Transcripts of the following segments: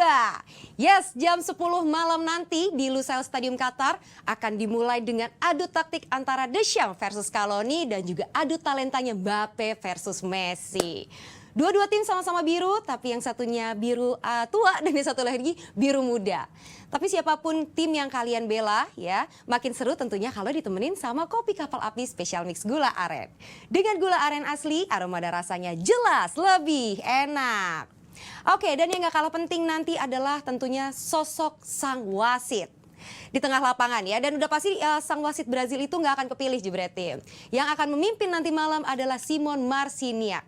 Muda. Yes, jam 10 malam nanti di Lusail Stadium Qatar akan dimulai dengan adu taktik antara Deschamps versus Scaloni dan juga adu talentanya Mbappe versus Messi. Dua-dua tim sama-sama biru, tapi yang satunya biru tua dan yang satu lagi biru muda. Tapi siapapun tim yang kalian bela ya, makin seru tentunya kalau ditemenin sama kopi kapal api spesial mix gula aren. Dengan gula aren asli, aroma dan rasanya jelas lebih enak. Oke, dan yang gak kalah penting nanti adalah tentunya sosok sang wasit di tengah lapangan ya, dan udah pasti sang wasit Brazil itu nggak akan kepilih Jebretim. Yang akan memimpin nanti malam adalah Szymon Marciniak,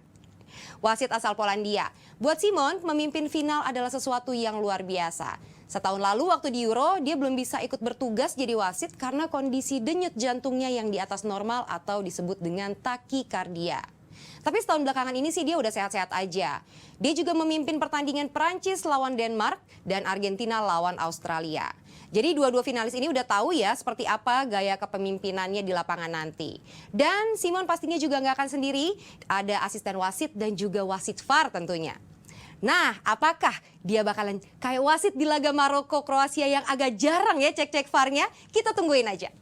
wasit asal Polandia. Buat Szymon, memimpin final adalah sesuatu yang luar biasa. Setahun lalu waktu di Euro, dia belum bisa ikut bertugas jadi wasit karena kondisi denyut jantungnya yang di atas normal atau disebut dengan takikardia. Tapi setahun belakangan ini sih dia udah sehat-sehat aja. Dia juga memimpin pertandingan Prancis lawan Denmark dan Argentina lawan Australia. Jadi dua-dua finalis ini udah tahu ya seperti apa gaya kepemimpinannya di lapangan nanti. Dan Szymon pastinya juga nggak akan sendiri, ada asisten wasit dan juga wasit VAR tentunya. Nah, apakah dia bakalan kayak wasit di laga Maroko Kroasia yang agak jarang ya cek-cek VAR-nya? Kita tungguin aja.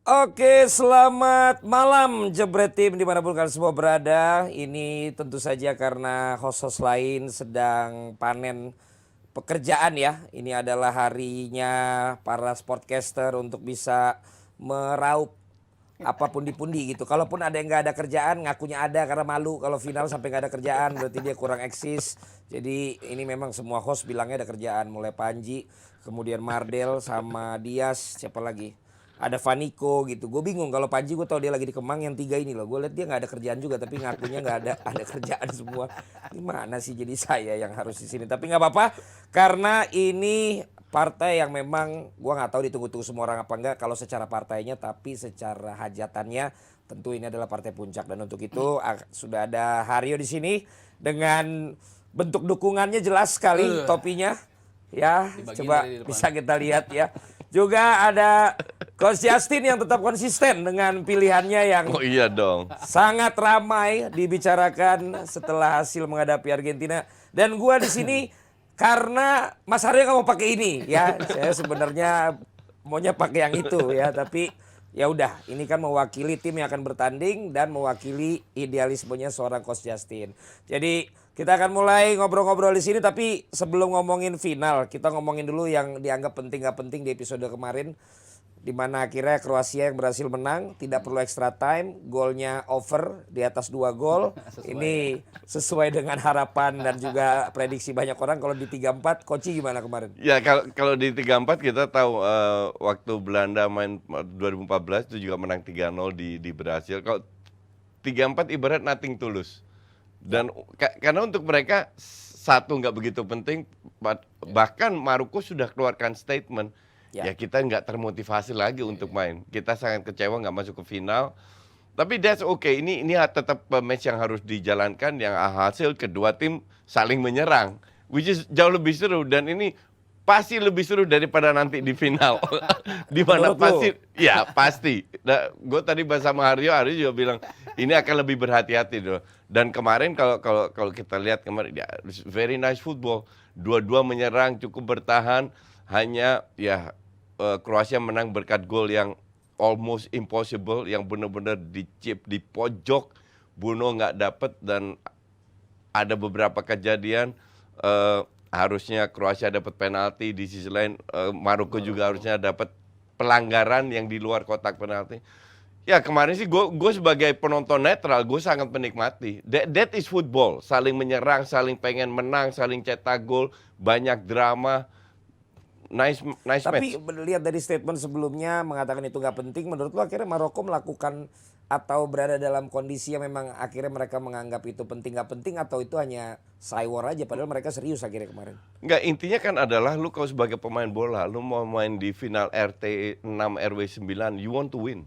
Oke, selamat malam Jebretim dimanapun kalian semua berada. Ini tentu saja karena host-host lain sedang panen pekerjaan ya. Ini adalah harinya para sportcaster untuk bisa meraup apa pundi-pundi gitu. Kalaupun ada yang nggak ada kerjaan, ngakunya ada karena malu. Kalau final sampai nggak ada kerjaan berarti dia kurang eksis. Jadi ini memang semua host bilangnya ada kerjaan. Mulai Panji, kemudian Mardel sama Dias, siapa lagi? Ada Vaniko gitu. Gue bingung kalau Panji, gue tau dia lagi di Kemang yang tiga ini loh. Gue lihat dia nggak ada kerjaan juga tapi ngakunya nggak ada kerjaan semua. Gimana sih jadi saya yang harus di sini? Tapi nggak apa-apa karena ini partai yang memang gue nggak tahu ditunggu-tunggu semua orang apa enggak kalau secara partainya, tapi secara hajatannya tentu ini adalah partai puncak. Dan untuk itu sudah ada Haryo di sini dengan bentuk dukungannya jelas sekali topinya ya. Coba bisa kita lihat ya. Juga ada Coach Justin yang tetap konsisten dengan pilihannya yang iya dong, sangat ramai dibicarakan setelah hasil menghadapi Argentina. Dan gua di sini karena Mas Aryo nggak mau pakai ini ya. Saya sebenarnya maunya pakai yang itu ya, tapi ya udah, ini kan mewakili tim yang akan bertanding dan mewakili idealismenya seorang Coach Justin. Jadi kita akan mulai ngobrol-ngobrol di sini, tapi sebelum ngomongin final, kita ngomongin dulu yang dianggap penting gak penting di episode kemarin, di mana akhirnya Kroasia yang berhasil menang, tidak perlu extra time, golnya over di atas 2 gol. Ini sesuai dengan harapan dan juga prediksi banyak orang. Kalau di 3-4, Koci gimana kemarin? ya kalau di 3-4 kita tahu waktu Belanda main 2014 itu juga menang 3-0 di Brasil. Kalau 3-4 ibarat nothing tulus. Dan karena untuk mereka satu nggak begitu penting, bahkan Maroko sudah keluarkan statement, ya kita nggak termotivasi lagi untuk main. Kita sangat kecewa nggak masuk ke final. Tapi that's okay. Ini tetap match yang harus dijalankan, yang hasil kedua tim saling menyerang, which is jauh lebih seru, dan ini pasti lebih seru daripada nanti di final. Di mana pasti, ya pasti. Nah, gue tadi bahas sama Haryo juga bilang ini akan lebih berhati-hati dong. Dan kemarin kalau kita lihat kemarin, ya very nice football. Dua-dua menyerang, cukup bertahan. Hanya ya Kroasia menang berkat gol yang almost impossible, yang benar-benar dicip di pojok, Bruno nggak dapet, dan ada beberapa kejadian harusnya Kroasia dapat penalti, di sisi lain Maroko juga harusnya dapat pelanggaran yang di luar kotak penalti. Ya kemarin sih gue sebagai penonton netral, gue sangat menikmati. That is football, saling menyerang, saling pengen menang, saling cetak gol, banyak drama. Nice match. Tapi lihat dari statement sebelumnya mengatakan itu nggak penting, menurut lo akhirnya Maroko melakukan atau berada dalam kondisi yang memang akhirnya mereka menganggap itu penting nggak penting, atau itu hanya cywar aja padahal mereka serius akhirnya kemarin? Enggak, intinya kan adalah lu kalau sebagai pemain bola, lu mau main di final RT 6 RW 9, you want to win.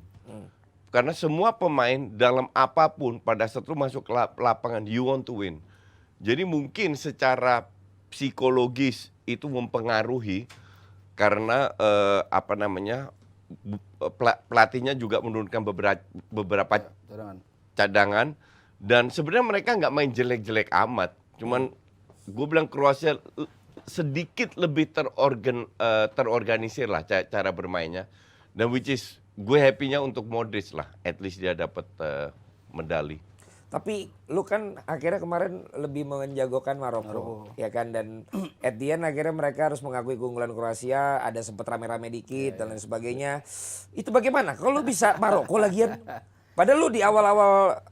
Karena semua pemain dalam apapun pada saat lu masuk ke lapangan, you want to win. Jadi mungkin secara psikologis itu mempengaruhi karena pelatihnya juga menurunkan beberapa cadangan, dan sebenarnya mereka nggak main jelek-jelek amat. Cuman gue bilang Kroasia sedikit lebih terorganisir lah cara bermainnya, dan which is gue happy-nya untuk Modric lah, at least dia dapat medali. Tapi lu kan akhirnya kemarin lebih menjagokan Maroko, ya kan, dan at the end akhirnya mereka harus mengakui keunggulan Kroasia, ada sempat rame-rame dikit dan lain sebagainya. Itu bagaimana? Kalau lu bisa Maroko lagian, padahal lu di awal-awal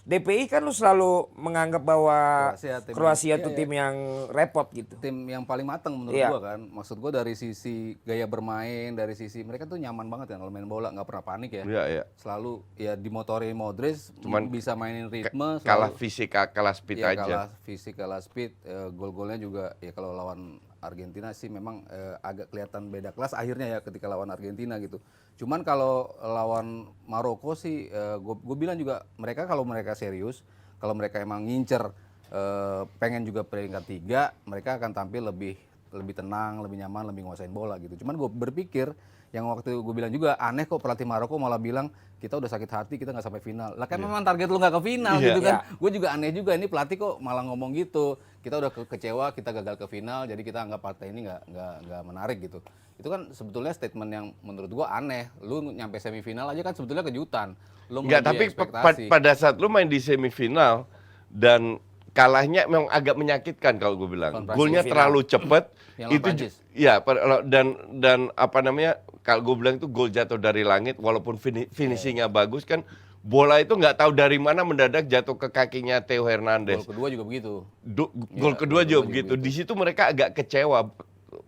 DPI kan lu selalu menganggap bahwa Kroasia tuh tim yang repot gitu. Tim yang paling matang menurut gua kan. Maksud gua dari sisi gaya bermain, dari sisi mereka tuh nyaman banget kan kalau main bola, nggak pernah panik ya. Iya. Selalu ya dimotori Modric, Cuman bisa mainin ritme, kalah fisik, kalah speed ya, aja. kalah fisik, kalah speed. Gol-golnya juga ya kalau lawan Argentina sih memang agak kelihatan beda kelas akhirnya ya ketika lawan Argentina gitu. Cuman kalau lawan Maroko sih gue bilang juga mereka kalau mereka serius, kalau mereka emang ngincer pengen juga peringkat 3, mereka akan tampil lebih tenang, lebih nyaman, lebih nguasain bola gitu. Cuman gue berpikir yang waktu gue bilang juga aneh kok pelatih Maroko malah bilang kita udah sakit hati, kita nggak sampai final. Lah kan memang target lu nggak ke final gitu kan. Gue juga aneh juga ini pelatih kok malah ngomong gitu. Kita udah kecewa, kita gagal ke final, jadi kita anggap partai ini nggak menarik gitu. Itu kan sebetulnya statement yang menurut gue aneh. Lu nyampe semifinal aja kan sebetulnya kejutan. Lu Enggak, tapi pada saat lu main di semifinal dan kalahnya memang agak menyakitkan kalau gue bilang. Golnya terlalu cepat. Itu ya dan apa namanya, kalau gue bilang itu gol jatuh dari langit, walaupun finishingnya bagus kan, bola itu nggak tahu dari mana mendadak jatuh ke kakinya Theo Hernandez. Gol kedua juga begitu. Gol kedua juga begitu. Di situ mereka agak kecewa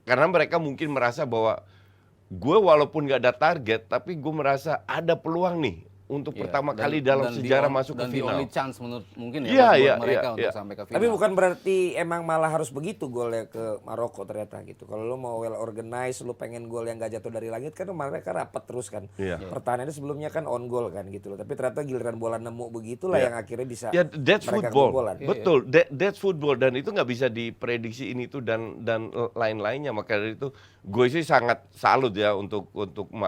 karena mereka mungkin merasa bahwa gue walaupun nggak ada target, tapi gue merasa ada peluang nih untuk pertama kali dalam sejarah masuk ke final. Dan the only chance mungkin ya buat mereka untuk sampai ke final. Tapi bukan berarti emang malah harus begitu golnya ke Maroko ternyata gitu. Kalau lu mau well organized, lu pengen gol yang gak jatuh dari langit kan mereka rapat terus kan. Pertahanannya sebelumnya kan on goal kan gitu loh. Tapi ternyata giliran bola nemu begitulah yang akhirnya bisa that's mereka football. kebobolan. Betul, that's football, dan itu nggak bisa diprediksi ini tuh dan lain-lainnya. Maka dari itu gue sih sangat salut ya untuk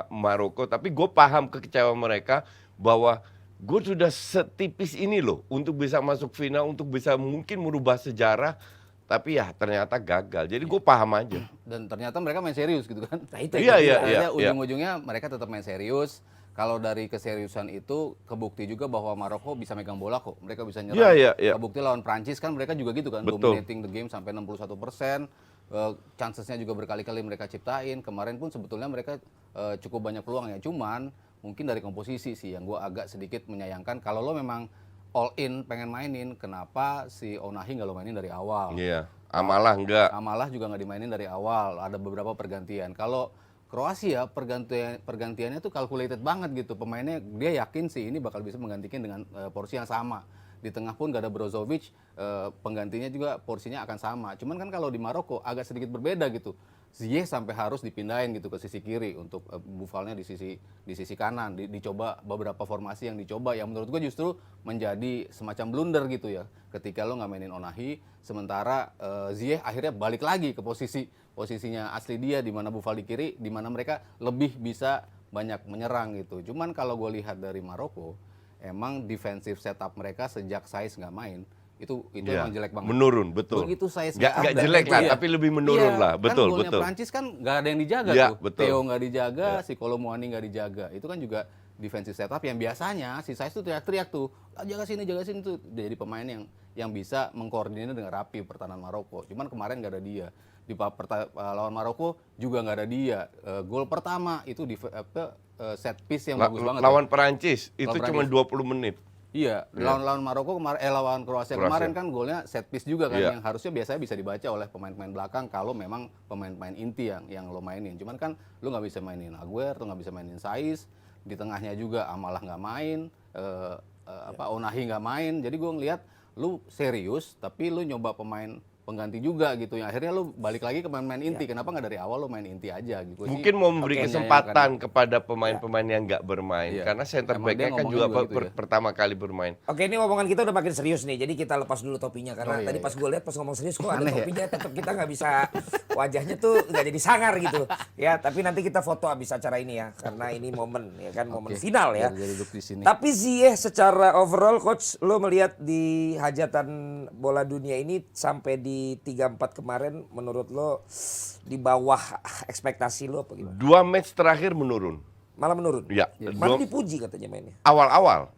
Maroko, tapi gue paham kekecewaan mereka bahwa gue sudah setipis ini loh untuk bisa masuk final, untuk bisa mungkin merubah sejarah, tapi ya ternyata gagal. Jadi gue paham aja. Dan ternyata mereka main serius gitu kan. Nah, itu Iya. Ujung-ujungnya mereka tetap main serius. Kalau dari keseriusan itu kebukti juga bahwa Maroko bisa megang bola kok. Mereka bisa nyerang. Kebukti lawan Prancis kan mereka juga gitu kan. Betul. Dominating the game sampai 61%. Chancesnya juga berkali-kali mereka ciptain. Kemarin pun sebetulnya mereka cukup banyak peluang ya. Cuman mungkin dari komposisi sih yang gue agak sedikit menyayangkan. Kalau lo memang all in pengen mainin, kenapa si Onahi nggak lo mainin dari awal? Iya, Amalah enggak. Amalah juga nggak dimainin dari awal. Ada beberapa pergantian. Kalau Kroasia pergantiannya tuh calculated banget gitu. Pemainnya dia yakin sih ini bakal bisa menggantikan dengan porsi yang sama. Di tengah pun gak ada Brozovic, penggantinya juga porsinya akan sama. Cuman kan kalau di Maroko agak sedikit berbeda gitu. Ziyech sampai harus dipindahin gitu ke sisi kiri untuk Buffalnya di sisi kanan. Dicoba beberapa formasi yang dicoba yang menurut gue justru menjadi semacam blunder gitu ya. Ketika lo nggak mainin Onahi, sementara Ziyech akhirnya balik lagi ke posisinya asli dia di mana Buffal di kiri, di mana mereka lebih bisa banyak menyerang gitu. Cuman kalau gue lihat dari Maroko, emang defensive setup mereka sejak Saiz nggak main itu emang jelek banget. Menurun, betul. Begitu Saiz nggak jelek lah, tapi lebih menurun lah, betul, kan golnya betul. Prancis kan nggak ada yang dijaga tuh. Betul. Theo nggak dijaga, si Kolo Muani nggak dijaga. Itu kan juga defensive setup yang biasanya si Saiz tuh teriak-teriak tuh, jaga sini tuh. Jadi pemain yang bisa mengkoordinir dengan rapi pertahanan Maroko. Cuman kemarin nggak ada dia. Di lawan Maroko juga nggak ada dia. Gol pertama itu di set piece yang bagus banget. Lawan Perancis itu cuma 20 menit. Iya, lawan Maroko lawan Kroasia kemarin kan golnya set piece juga kan yang harusnya biasanya bisa dibaca oleh pemain-pemain belakang kalau memang pemain-pemain inti yang lo mainin. Cuman kan lo nggak bisa mainin Aguero, nggak bisa mainin Saiz, di tengahnya juga Amalah nggak main, Onahi nggak main. Jadi gue ngelihat lu serius tapi lu nyoba pengganti juga gitu. Yang akhirnya lu balik lagi ke main inti. Kenapa nggak dari awal lu main inti aja gitu. Mungkin mau memberi Oke, kesempatan kepada pemain-pemain yang nggak bermain. Iya. Karena center Emang dia back-nya kan ngomongnya juga juga gitu ya. pertama kali bermain. Oke, ini omongan kita udah makin serius nih. Jadi kita lepas dulu topinya karena Oh, iya, tadi iya. pas gue lihat pas ngomong serius kok ada Aneh ya? topinya tetap kita nggak bisa wajahnya tuh nggak jadi sangar gitu. Ya, tapi nanti kita foto habis acara ini ya karena ini momen ya kan momen Oke, final ya. biar duduk di sini. Tapi Ziyech secara overall coach lo melihat di hajatan bola dunia ini sampai di 3-4 kemarin menurut lo di bawah ekspektasi lo apa gimana? 2 match terakhir menurun. Malah menurun. Ya, Malah dua- dipuji katanya mainnya. Awal-awal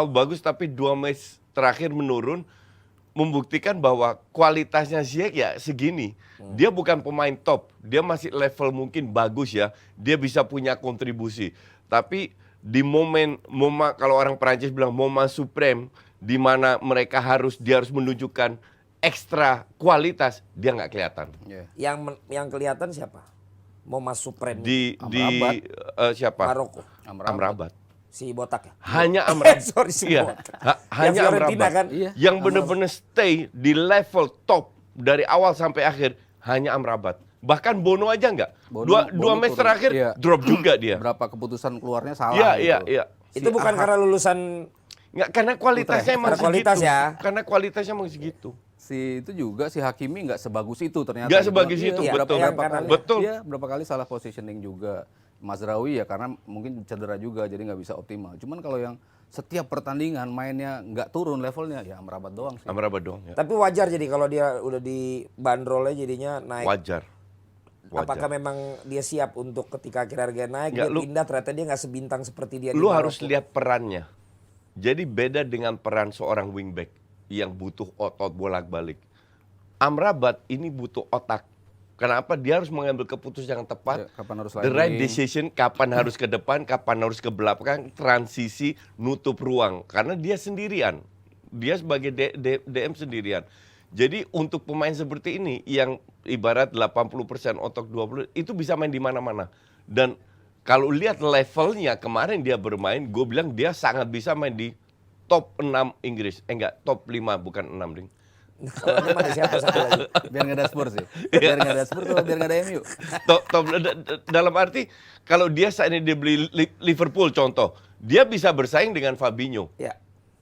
bagus tapi 2 match terakhir menurun membuktikan bahwa kualitasnya Ziyech ya segini. Dia bukan pemain top, dia masih level mungkin bagus ya. Dia bisa punya kontribusi. Tapi di momen kalau orang Perancis bilang momen supreme di mana dia harus menunjukkan ekstra kualitas, dia nggak kelihatan. Iya. Yang kelihatan siapa? Mau masuk prem Di Amrabat. siapa? Maroko. Amrabat. Si botak ya? Hanya Amrabat. Sorry, si Iya, botak. hanya Yang Fiorentina Amrabat. kan? Iya. Yang benar-benar stay di level top dari awal sampai akhir hanya Amrabat. Bahkan Bono aja nggak. Dua Bono match turun. terakhir Iya. drop juga dia. Berapa keputusan keluarnya salah Iya, gitu. iya, iya. Itu bukan Ahad. karena lulusan Nggak, karena kualitasnya emang Karena kualitas segitu. ya. Karena kualitasnya emang segitu. Si itu juga si Hakimi nggak sebagus itu ternyata. Nggak sebagus Iya, itu, iya, betul. yang kanannya. Betul. Iya, berapa kali salah positioning juga. Mazraoui ya karena mungkin cedera juga jadi nggak bisa optimal. Cuman kalau yang setiap pertandingan mainnya nggak turun levelnya ya Amrabat doang sih. Amrabat dong. Ya. tapi wajar jadi kalau dia udah di bandrolnya jadinya naik. Wajar. Apakah memang dia siap untuk ketika akhir harga naik Nggak, dia lu- pindah ternyata dia nggak sebintang seperti dia di Lu harus Maroko. lihat perannya. Jadi beda dengan peran seorang wingback yang butuh otot bolak-balik. Amrabat ini butuh otak. Kenapa? Dia harus mengambil keputusan yang tepat. Ya, kapan harus The right sliding. decision, kapan harus ke depan, kapan harus ke belakang, transisi, nutup ruang. Karena dia sendirian. Dia sebagai DM sendirian. Jadi untuk pemain seperti ini yang ibarat 80% otak 20 itu bisa main di mana-mana. Dan kalau lihat levelnya kemarin dia bermain, gue bilang dia sangat bisa main di top 6 Inggris. Enggak, top 5 bukan 6 ding. Kalau dia ada siapa satu lagi? Biar nggak ada Spurs sih. Biar nggak ada Spurs atau biar nggak ada MU. Dalam arti kalau dia saat ini dibeli Liverpool contoh, dia bisa bersaing dengan Fabinho. Ya.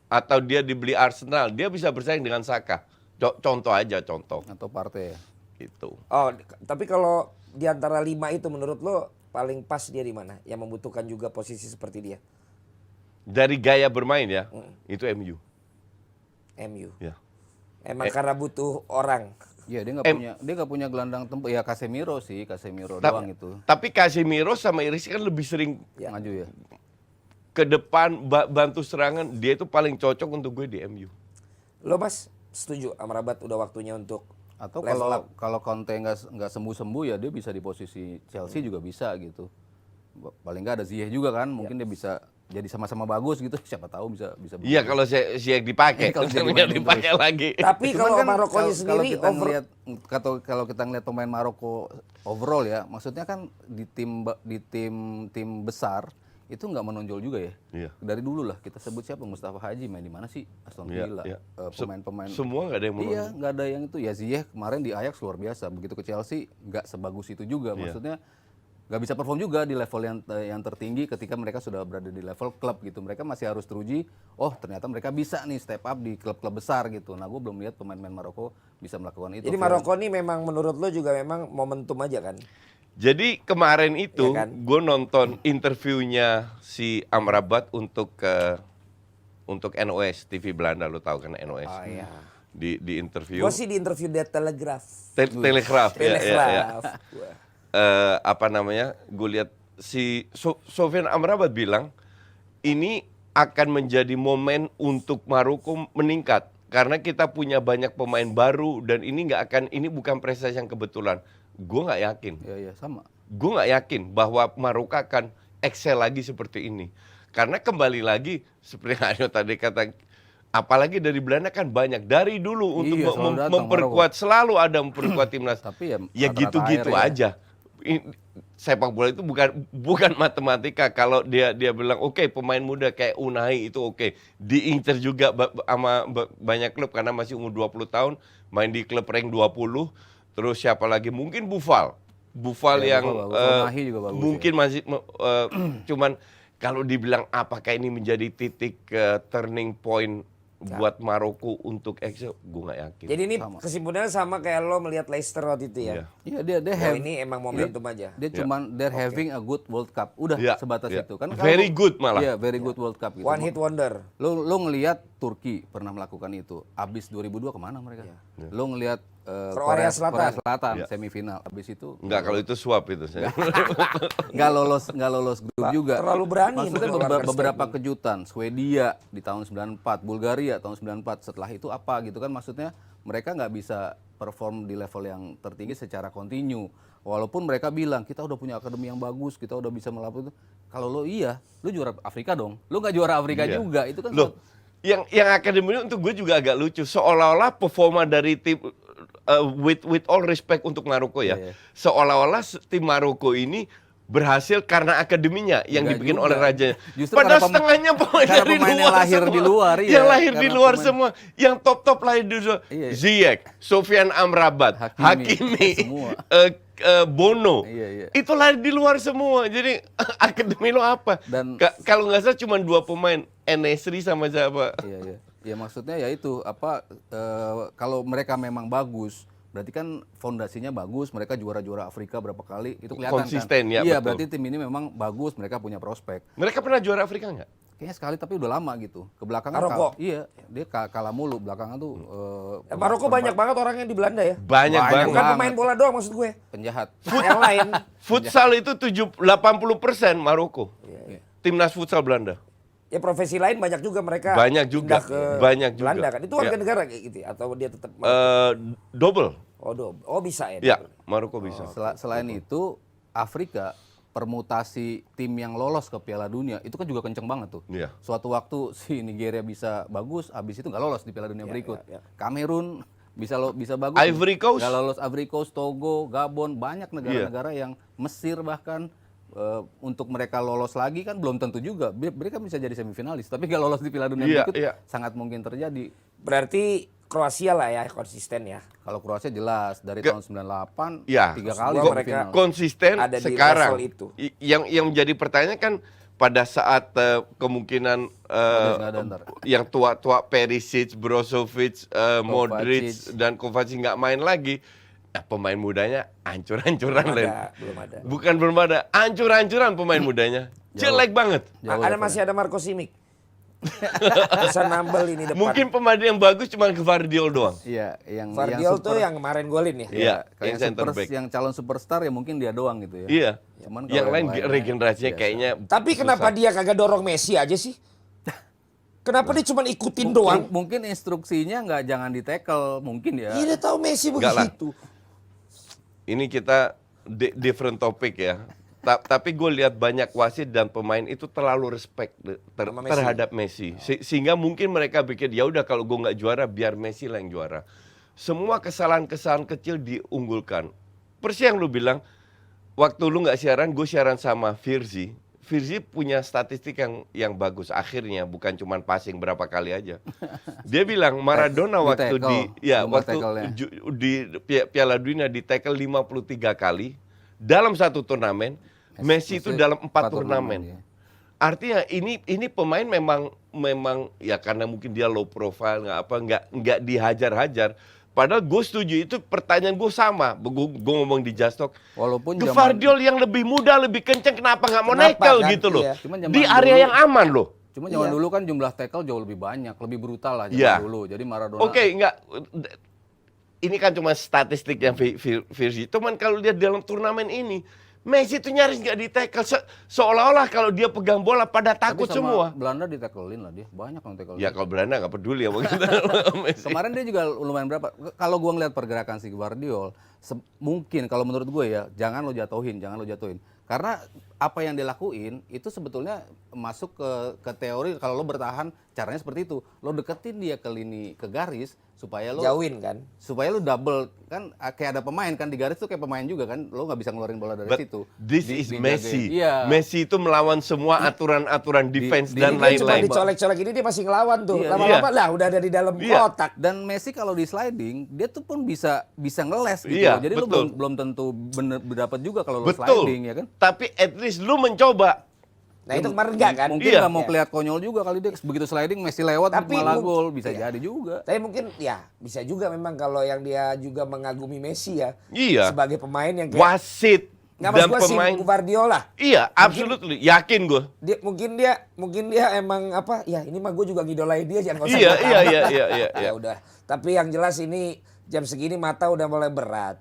Atau dia dibeli Arsenal, dia bisa bersaing dengan Saka. Contoh aja, contoh. Atau Partey ya. Itu. Oh, tapi kalau di antara 5 itu menurut lo paling pas dia di mana? Yang membutuhkan juga posisi seperti dia. Dari gaya bermain ya, itu MU. MU. Ya. Emang karena butuh orang. Iya, dia nggak punya gelandang tempur. Ya Casemiro Ta- doang itu. Tapi Casemiro sama Iris kan lebih sering Maju ya. ke depan bantu serangan, dia itu paling cocok untuk gue di MU. Lo Mas setuju Amrabat udah waktunya untuk Atau level up? kalau Conte nggak sembuh ya dia bisa di posisi Chelsea juga bisa gitu. Paling nggak ada Ziyech juga kan, mungkin dia bisa jadi sama-sama bagus gitu. Siapa tahu bisa. Iya, kalau Ziyech dipakai, Kalau Ziyech Ziyech dimainin dipakai lagi. Tapi Cuman kalau kan Marokonya kalau sendiri kita ngelihat kalau kita ngelihat pemain Maroko overall ya, maksudnya kan di tim besar itu nggak menonjol juga ya. Iya. Dari dulu lah kita sebut siapa Mustafa Haji main di mana sih Aston Iya, Villa. iya. Pemain-pemain Semua nggak ada yang menonjol. Iya, nggak ada yang itu. Ya Ziyech kemarin di Ajax luar biasa. Begitu ke Chelsea nggak sebagus itu juga. Iya. Maksudnya nggak bisa perform juga di level yang tertinggi ketika mereka sudah berada di level klub gitu. Mereka masih harus teruji. Oh ternyata mereka bisa nih step up di klub-klub besar gitu. Nah gue belum lihat pemain-pemain Maroko bisa melakukan itu. Jadi Maroko ini memang menurut lo juga memang momentum aja kan? Jadi kemarin itu Iya kan? gue nonton interviewnya si Amrabat untuk NOS TV Belanda, lo tahu kan NOS. Oh iya. Di interview Gue sih di interview The Telegraph. Telegraph ya, ya, ya. Telegraph. Wah. Apa namanya? Gue lihat si Sofyan Amrabat bilang ini akan menjadi momen untuk Maroko meningkat karena kita punya banyak pemain baru dan ini bukan prestasi yang kebetulan. Gue nggak yakin. Ya sama. Gue nggak yakin bahwa Maroko akan excel lagi seperti ini. Karena kembali lagi seperti yang Anyo tadi kata, apalagi dari Belanda kan banyak dari dulu untuk Iya, selalu datang memperkuat, selalu ada memperkuat timnas. Tapi ya ya rata-rata gitu-gitu air ya. aja. sepak bola itu bukan matematika. Kalau dia bilang oke, pemain muda kayak Unai itu oke, diincer juga sama banyak klub karena masih umur 20 tahun, main di klub rank 20. Terus siapa lagi? Mungkin Buffal Ya, yang Buffal bagus. Unahi juga bagus, mungkin masih cuman kalau dibilang apakah ini menjadi titik turning point buat Maroko untuk exit, gue nggak yakin. Jadi ini kesimpulannya sama kayak lo melihat Leicester waktu itu ya. Iya, dia Oh, ini emang momentum aja. Dia cuman they're having a good World Cup. Udah Ya, sebatas ya. itu kan. Very good malah. Iya, very good World Cup gitu. One hit wonder. Lo ngelihat Turki pernah melakukan itu. Abis 2002 kemana mereka? Lo ngelihat Korea Selatan. Ya. semifinal. Abis itu Enggak, kalau itu suap itu. nggak lolos grup juga. terlalu berani Maksudnya mengeluarkan beberapa kejutan. Swedia di tahun 94, Bulgaria tahun 94. Setelah itu apa gitu kan? Maksudnya mereka nggak bisa perform di level yang tertinggi secara kontinu. Walaupun mereka bilang kita udah punya akademi yang bagus, kita udah bisa melakukan itu. Kalau lo lo juara Afrika dong. Lo nggak juara Afrika Iya. juga. Itu kan Loh, yang akademi untuk gue juga agak lucu. Seolah-olah performa dari tim with all respect untuk Maroko ya. Iya, iya. Seolah-olah tim Maroko ini berhasil karena akademinya yang Enggak dibikin juga. oleh rajanya. Justru Padahal karena setengahnya pemain karena dari pemain yang luar lahir semua. di luar, iya. Yang lahir di Karena luar pemain- semua. Yang top lahir di luar. Iya. Ziyech, Sofian Amrabat, Hakimi, Semua. Bono. Iya, iya. Itu lahir di luar semua. Jadi akademi lo apa? Dan- Kalau nggak salah cuma 2 pemain, Enesri sama siapa? Iya, iya. Ya maksudnya ya itu kalau mereka memang bagus, berarti kan fondasinya bagus, mereka juara-juara Afrika berapa kali, itu kelihatan Konsisten, kan. ya, Iya, betul. berarti tim ini memang bagus, mereka punya prospek. Mereka pernah juara Afrika nggak? Kayaknya sekali tapi udah lama gitu. Ke belakang Maroko? iya, dia kalah mulu belakangan tuh Maroko banyak banget orang yang di Belanda ya. Banyak Banyak banget. Bukan banget. pemain bola doang maksud gue. penjahat. Yang lain. Futsal itu 80% Maroko. Timnas futsal Belanda. Ya profesi lain banyak juga mereka. Banyak juga, pindah ke banyak juga. Belanda kan. Itu warga Ya. negara kayak gitu ya? Atau dia tetap Double. Oh bisa ya. Ya, Maroko bisa. Selain itu, Afrika permutasi tim yang lolos ke Piala Dunia itu kan juga kenceng banget tuh. Iya. Suatu waktu si Nigeria bisa bagus, habis itu nggak lolos di Piala Dunia berikut. ya. Kamerun bisa bagus. Ivory Coast? Nggak lolos. Ivory Coast, Togo, Gabon, banyak negara-negara yang Mesir bahkan untuk mereka lolos lagi kan belum tentu juga. Mereka bisa jadi semifinalis, tapi nggak lolos di Piala Dunia Iya, berikut iya. sangat mungkin terjadi. Berarti Kroasia lah ya konsisten ya. Kalau Kroasia jelas dari tahun 98 Ya, 3 kali semua semifinal. mereka konsisten ada di sekarang. level itu. Yang menjadi pertanyaan kan pada saat kemungkinan nggak ada ntar. yang tua-tua Perisic, Brozovic, Modric dan Kovacic nggak main lagi, pemain mudanya hancur-hancuran Belum Len. ada. Bukan belum ada, hancur-hancuran pemain mudanya. Jelek banget. Ada masih ada Marco Simic. Bisa nambel ini depan. Mungkin pemain yang bagus cuma Gvardiol doang. Iya, yang Vardiol tuh super- yang kemarin golin ya. Iya, kalau yang center back. yang calon superstar ya mungkin dia doang gitu ya. Iya. Cuman kalau Yang lain lainnya regenerasinya biasa. kayaknya Tapi kenapa dia kagak dorong Messi aja sih? Kenapa dia cuma ikutin doang? Mungkin instruksinya nggak jangan di tackle mungkin ya. Iya dia tahu Messi Enggak lah. begitu. ini kita different topic ya. Tapi gue lihat banyak wasit dan pemain itu terlalu respect Sama Messi. terhadap Messi. Sehingga mungkin mereka pikir ya udah kalau gue nggak juara biar Messi lah yang juara. Semua kesalahan-kesalahan kecil diunggulkan. Persis yang lu bilang, waktu lu nggak siaran, gue siaran sama Virzi. Virzi punya statistik yang bagus akhirnya, bukan cuma passing berapa kali aja. Dia bilang Maradona Di waktu tackle, jumlah waktu tackle-nya. di Piala Dunia di tackle 53 kali dalam satu turnamen, Messi itu dalam 4 turnamen. ya. Artinya ini pemain memang ya karena mungkin dia low profile nggak dihajar-hajar. Padahal gue setuju, itu pertanyaan gue sama. Gue ngomong di Just Talk. Walaupun Gvardiol yang lebih muda, lebih kenceng, kenapa nggak mau Kenapa nekel kan? gitu loh. Iya. Cuman zaman Di area dulu- yang aman loh. Cuma zaman Iya. dulu kan jumlah tackle jauh lebih banyak, lebih brutal lah zaman Iya. dulu. Jadi Maradona Oke, nggak. Ini kan cuma statistik yang Virzi. Cuman kalau dia dalam turnamen ini, Messi itu nyaris nggak di tackle. Seolah-olah kalau dia pegang bola pada tapi takut sama semua. Belanda di tacklein lah dia, banyak yang tackle. Ya kalau Belanda nggak peduli ya begitu. Messi. Kemarin dia juga lumayan berapa. Kalau gua ngeliat pergerakan si Gvardiol, mungkin kalau menurut gue ya, jangan lo jatuhin. Karena apa yang dia lakuin itu sebetulnya masuk ke teori kalau lo bertahan caranya seperti itu. Lo deketin dia ke garis supaya lo Jauhin kan. supaya lo double kan kayak ada pemain kan di garis tuh kayak pemain juga kan. Lo nggak bisa ngeluarin bola dari But situ. this is Dijagain. Messi. Iya. Messi itu melawan semua aturan-aturan defense di- dan Dia cuma lain-lain. dicolek-colek ini dia masih ngelawan tuh. Iya. Lama-lama lah udah ada di dalam Iya. kotak. Dan Messi kalau di sliding dia tuh pun bisa ngeles gitu. Iya, Jadi lo betul. belum tentu bener dapat juga kalau lo Betul. sliding ya kan. Tapi at least lu mencoba. Nah itu kemarin enggak kan? Mungkin Iya. nggak mau kelihatan konyol juga kali dia begitu sliding Messi lewat Tapi malah mungkin- gol bisa iya. jadi juga. Tapi mungkin ya bisa juga memang kalau yang dia juga mengagumi Messi ya. Iya. Sebagai pemain yang kayak Wasit nggak maksud dan gua si pemain. Guardiola. Iya, absolutely. Yakin gue. Mungkin dia emang apa ya ini mah gue juga ngidolain dia jangan usah Iya, gua iya, kalah. iya, iya, iya, Ya iya. udah. Tapi yang jelas ini jam segini mata udah mulai berat.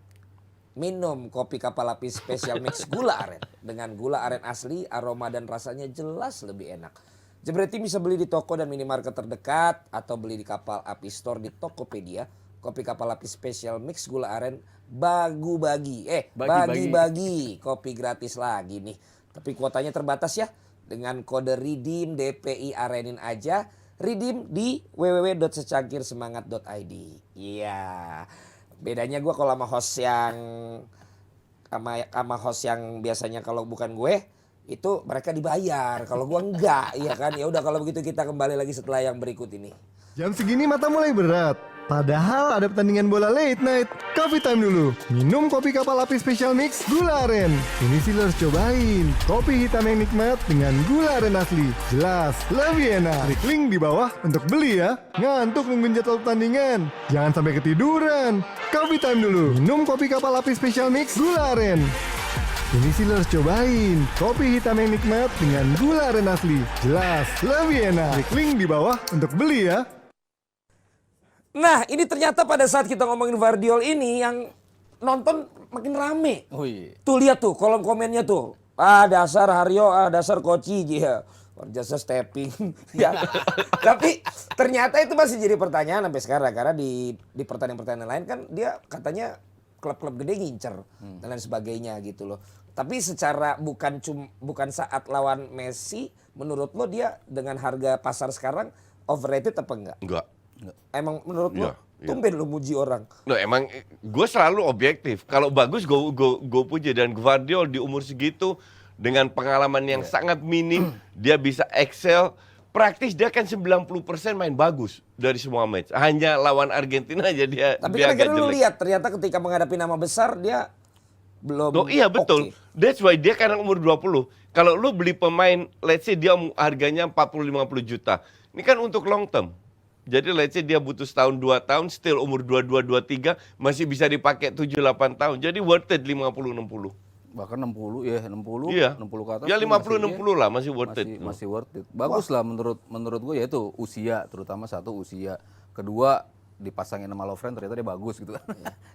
Minum kopi kapal lapis spesial mix gula aren dengan gula aren asli, aroma dan rasanya jelas lebih enak. Jebret Team bisa beli di toko dan minimarket terdekat atau beli di Kapal Api Store di Tokopedia. Kopi kapal lapis spesial mix gula aren bagi-bagi. Bagi-bagi kopi gratis lagi nih. Tapi kuotanya terbatas ya. Dengan kode redeem DPI Arenin aja. Redeem di www.secangkirsemangat.id. Iya. Bedanya gue kalau sama host yang sama host yang biasanya kalau bukan gue itu mereka dibayar. Kalau gue enggak, iya kan? Ya udah kalau begitu kita kembali lagi setelah yang berikut ini. Jam segini mata mulai berat. Padahal ada pertandingan bola late night. Coffee time dulu. Minum kopi kapal api special mix gula aren. Ini sih lo harus cobain. Kopi hitam yang nikmat dengan gula aren asli. Jelas, lebih enak. Klik link di bawah untuk beli ya. Ngantuk nungguin jadwal pertandingan. Jangan sampai ketiduran. Coffee time dulu. Minum kopi kapal api special mix gula aren. Ini sih lo harus cobain. Kopi hitam yang nikmat dengan gula aren asli. Jelas, lebih enak. Klik link di bawah untuk beli ya. Nah ini ternyata pada saat kita ngomongin Guardiola ini yang nonton makin rame. Oh iya. Tuh lihat tuh kolom komennya tuh. Ah dasar Haryo, ah dasar Koci ya. Jasa stepping. Ya. Tapi ternyata itu masih jadi pertanyaan sampai sekarang. Karena di pertandingan-pertandingan lain kan dia katanya klub-klub gede ngincer dan lain sebagainya gitu loh. Tapi secara bukan saat lawan Messi, menurut lo dia dengan harga pasar sekarang overrated apa enggak? Enggak. Emang menurut lo Iya, iya. tumben lo muji orang. No, emang gue selalu objektif. Kalau bagus gue puji, dan Guardiola di umur segitu dengan pengalaman yang sangat minim dia bisa excel. Praktis dia kan 90% main bagus dari semua match. Hanya lawan Argentina aja dia Tapi dia kan agak akhirnya lu jelek. lihat ternyata ketika menghadapi nama besar dia belum Oh iya betul. oke. That's why dia karena umur 20. Kalau lu beli pemain, let's say dia harganya 40-50 juta. Ini kan untuk long term. Jadi let's say dia butuh setahun 2 tahun, still umur 22-23 masih bisa dipakai 7-8 tahun. Jadi worth it 50-60. Bahkan 60 ya, 60, Iya. 60 ke atas. Ya tuh 50-60 lah masih worth it. Masih worth it. Bagus lah menurut gue ya itu usia, terutama satu usia. Kedua dipasangin sama Lovren ternyata dia bagus gitu kan.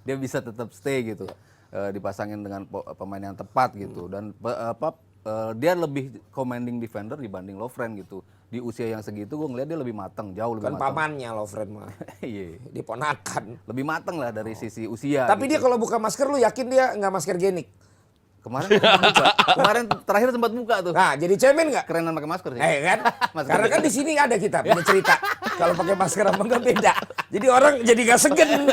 Dia bisa tetap stay gitu. Dipasangin dengan pemain yang tepat gitu dan dia lebih commanding defender dibanding Lovren gitu. Di usia yang segitu gue ngeliat dia lebih matang, jauh lebih Kan matang. pamannya Lovren mah. Iya. Diponakan. Lebih matang lah dari sisi usia. Tapi dia gitu. kalau buka masker lu yakin dia nggak masker genik? Kemarin sempat buka. Kemarin terakhir sempat buka tuh. Nah jadi cemen nggak? Kerenan pakai masker sih. Kan? Masker Karena kan di sini ada kita punya cerita. Kalau pakai masker apa enggak beda. Jadi orang jadi gak segen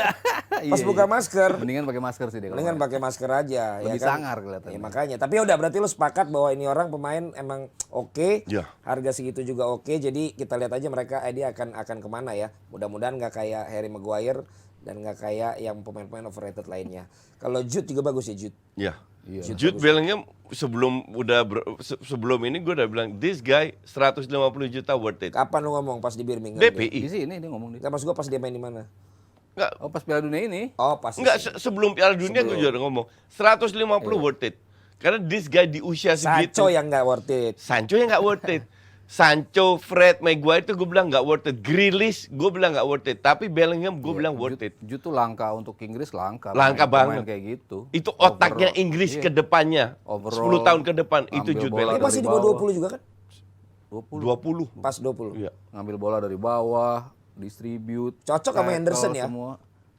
pas Iya, buka iya. masker. Mendingan pakai masker sih dia. kalau Mendingan main. pakai masker aja. Lebih ya kan? sangar kelihatannya. Ya, makanya. Tapi udah berarti lu sepakat bahwa ini orang pemain emang oke. Ya. Harga segitu juga oke. Jadi kita lihat aja mereka dia akan kemana ya. Mudah-mudahan nggak kayak Harry Maguire dan nggak kayak yang pemain-pemain overrated lainnya. Kalau Jude juga bagus ya Jude. Ya. Iya. Jude Bellingham sebelum ini gue udah bilang this guy 150 juta worth it. Kapan lu ngomong pas di Birmingham? Di DPI. sini dia ngomong Nggak maksud gua pas dia main di mana? Enggak, Oh pas Piala Dunia ini. Oh pas. enggak sebelum Piala Dunia gue juga udah ngomong 150 worth it. Karena this guy di usia segitu. Sancho yang nggak worth it. Sancho yang nggak worth it. Sancho, Fred, Maguire itu gue bilang nggak worth it. Grealish gue bilang nggak worth it. Tapi Bellingham gue bilang worth it. Jude tuh langka untuk Inggris langka. Langka Pemain banget. kayak gitu. Itu otaknya Overall. Inggris Iya. ke depannya. Overall, 10 tahun ke depan itu ambil Jude bola Ini Bellingham. masih di dari bawah bawah. 20 juga kan? 20. 20. Pas 20. Iya. Ngambil bola dari bawah, distribute. Cocok sama tackle Henderson ya? Semua.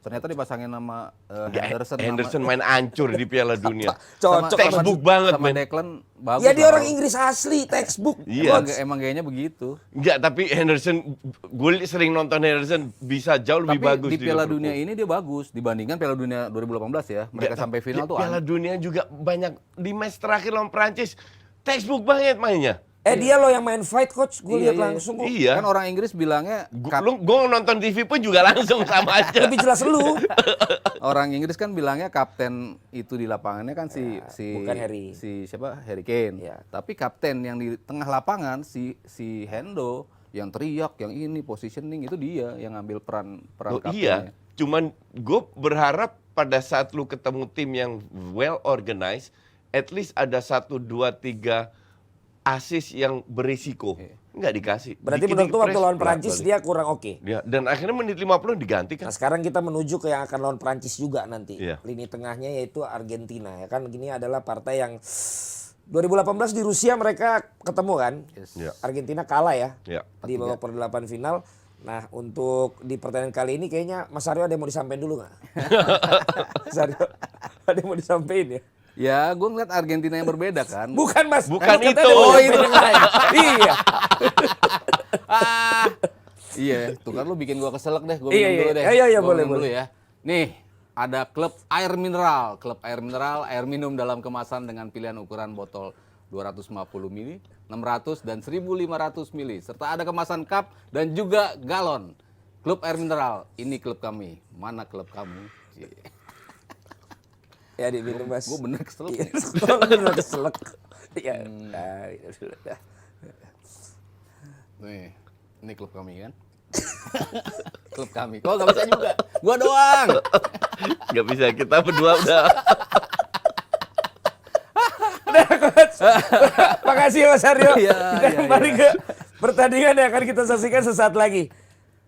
Ternyata dipasangin nama Henderson, Henderson, main hancur di Piala Dunia. Cocok Textbook banget, sama men. Declan bagus. Ya dia lah. orang Inggris asli, textbook. Iya. Emang gayanya begitu. Enggak, tapi Henderson, gue sering nonton Henderson bisa jauh lebih Tapi bagus di Piala Liverpool. Dunia ini dia bagus dibandingkan Piala Dunia 2018 ya. Mereka Nggak, sampai final di tuh Piala Dunia juga banyak di match terakhir lawan Prancis. Textbook banget mainnya. Dia loh yang main fight coach, gue Iya, lihat langsung kok. Iya. Kan orang Inggris bilangnya Gue nonton TV pun juga langsung sama aja. Lebih jelas lu. orang Inggris kan bilangnya kapten itu di lapangannya kan si bukan Harry. si siapa Harry Kane. Ya. Tapi kapten yang di tengah lapangan si Hendo yang teriak, yang ini positioning itu dia yang ngambil peran Oh, kaptennya. iya, cuman gue berharap pada saat lu ketemu tim yang well organized, at least ada 1, 2, 3 assist yang berisiko. Nggak dikasih. Berarti Dikit-dikit menurut lu waktu press, lawan Prancis balik. dia kurang oke. Ya, dan akhirnya menit 50 diganti kan. Nah sekarang kita menuju ke yang akan lawan Prancis juga nanti. Iya. Lini tengahnya yaitu Argentina ya kan. Gini adalah partai yang 2018 di Rusia mereka ketemu kan. Iya. Argentina kalah ya. Ya. Di babak per-8 final. Nah untuk di pertandingan kali ini kayaknya Mas Aryo ada yang mau disampaikan dulu nggak? Mas Aryo ada yang mau disampaikan ya? Ya, gue ngeliat Argentina yang berbeda kan. Bukan Mas. Bukan Katanya itu. ada yang mau Oh, disampaikan yang lain. Iya. Iya, tuh kan lu bikin gua keselak deh. Gua Iya, minum dulu iya. deh. Iya, Gua boleh, minum dulu boleh. ya. Nih, ada klub air mineral. Klub air mineral, air minum dalam kemasan dengan pilihan ukuran botol 250 ml, 600 dan 1500 ml. Serta ada kemasan cup dan juga galon. Klub air mineral, ini klub kami. Mana klub kamu? Ya diminum Mas. Gue bener keselak. Iya, nih. bener keselak. Iya. Nah, ya sudah. Nih, ini klub kami kan. Klub kami. Kok gak bisa juga? Gua doang. Nggak bisa, kita berdua udah. Makasih Mas Aryo. Iya, Kita iya, kembali iya. ke pertandingan yang akan kita saksikan sesaat lagi.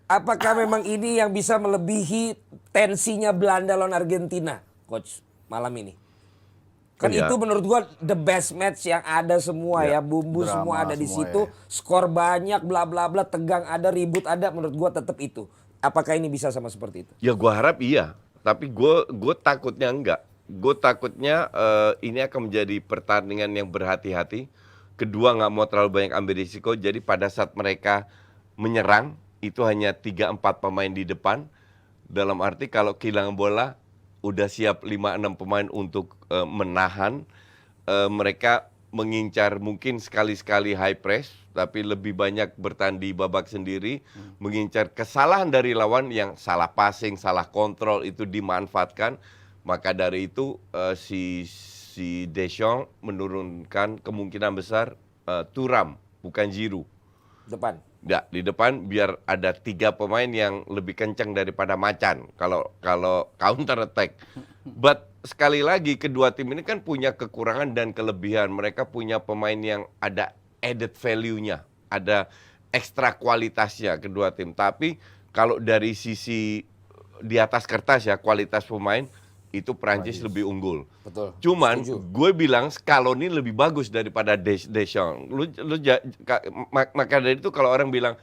Apakah memang ini yang bisa melebihi tensinya Belanda lawan Argentina, Coach, malam ini? Kan Iya. itu menurut gua the best match yang ada semua ya, bumbu Drama semua ada di semua situ, ya. skor banyak, bla bla bla, tegang ada, ribut ada, menurut gua tetap itu. Apakah ini bisa sama seperti itu? Ya gue harap iya, tapi gue takutnya enggak. Gue takutnya ini akan menjadi pertandingan yang berhati-hati. Kedua nggak mau terlalu banyak ambil risiko, jadi pada saat mereka menyerang itu hanya 3-4 pemain di depan. Dalam arti kalau kehilangan bola udah siap 5-6 pemain untuk menahan. Mereka mengincar mungkin sekali-sekali high press, tapi lebih banyak bertahan di babak sendiri, mengincar kesalahan dari lawan yang salah passing, salah kontrol itu dimanfaatkan. Maka dari itu si Deschamps menurunkan kemungkinan besar Thuram, bukan Giroud. Depan. Ya, di depan biar ada 3 pemain yang lebih kencang daripada macan kalau counter attack. But sekali lagi kedua tim ini kan punya kekurangan dan kelebihan. Mereka punya pemain yang ada added value-nya, ada ekstra kualitasnya kedua tim. Tapi kalau dari sisi di atas kertas ya kualitas pemain itu Prancis lebih unggul. Betul. Cuman Setuju. gue bilang Scaloni lebih bagus daripada Deschamps. Maka dari itu kalau orang bilang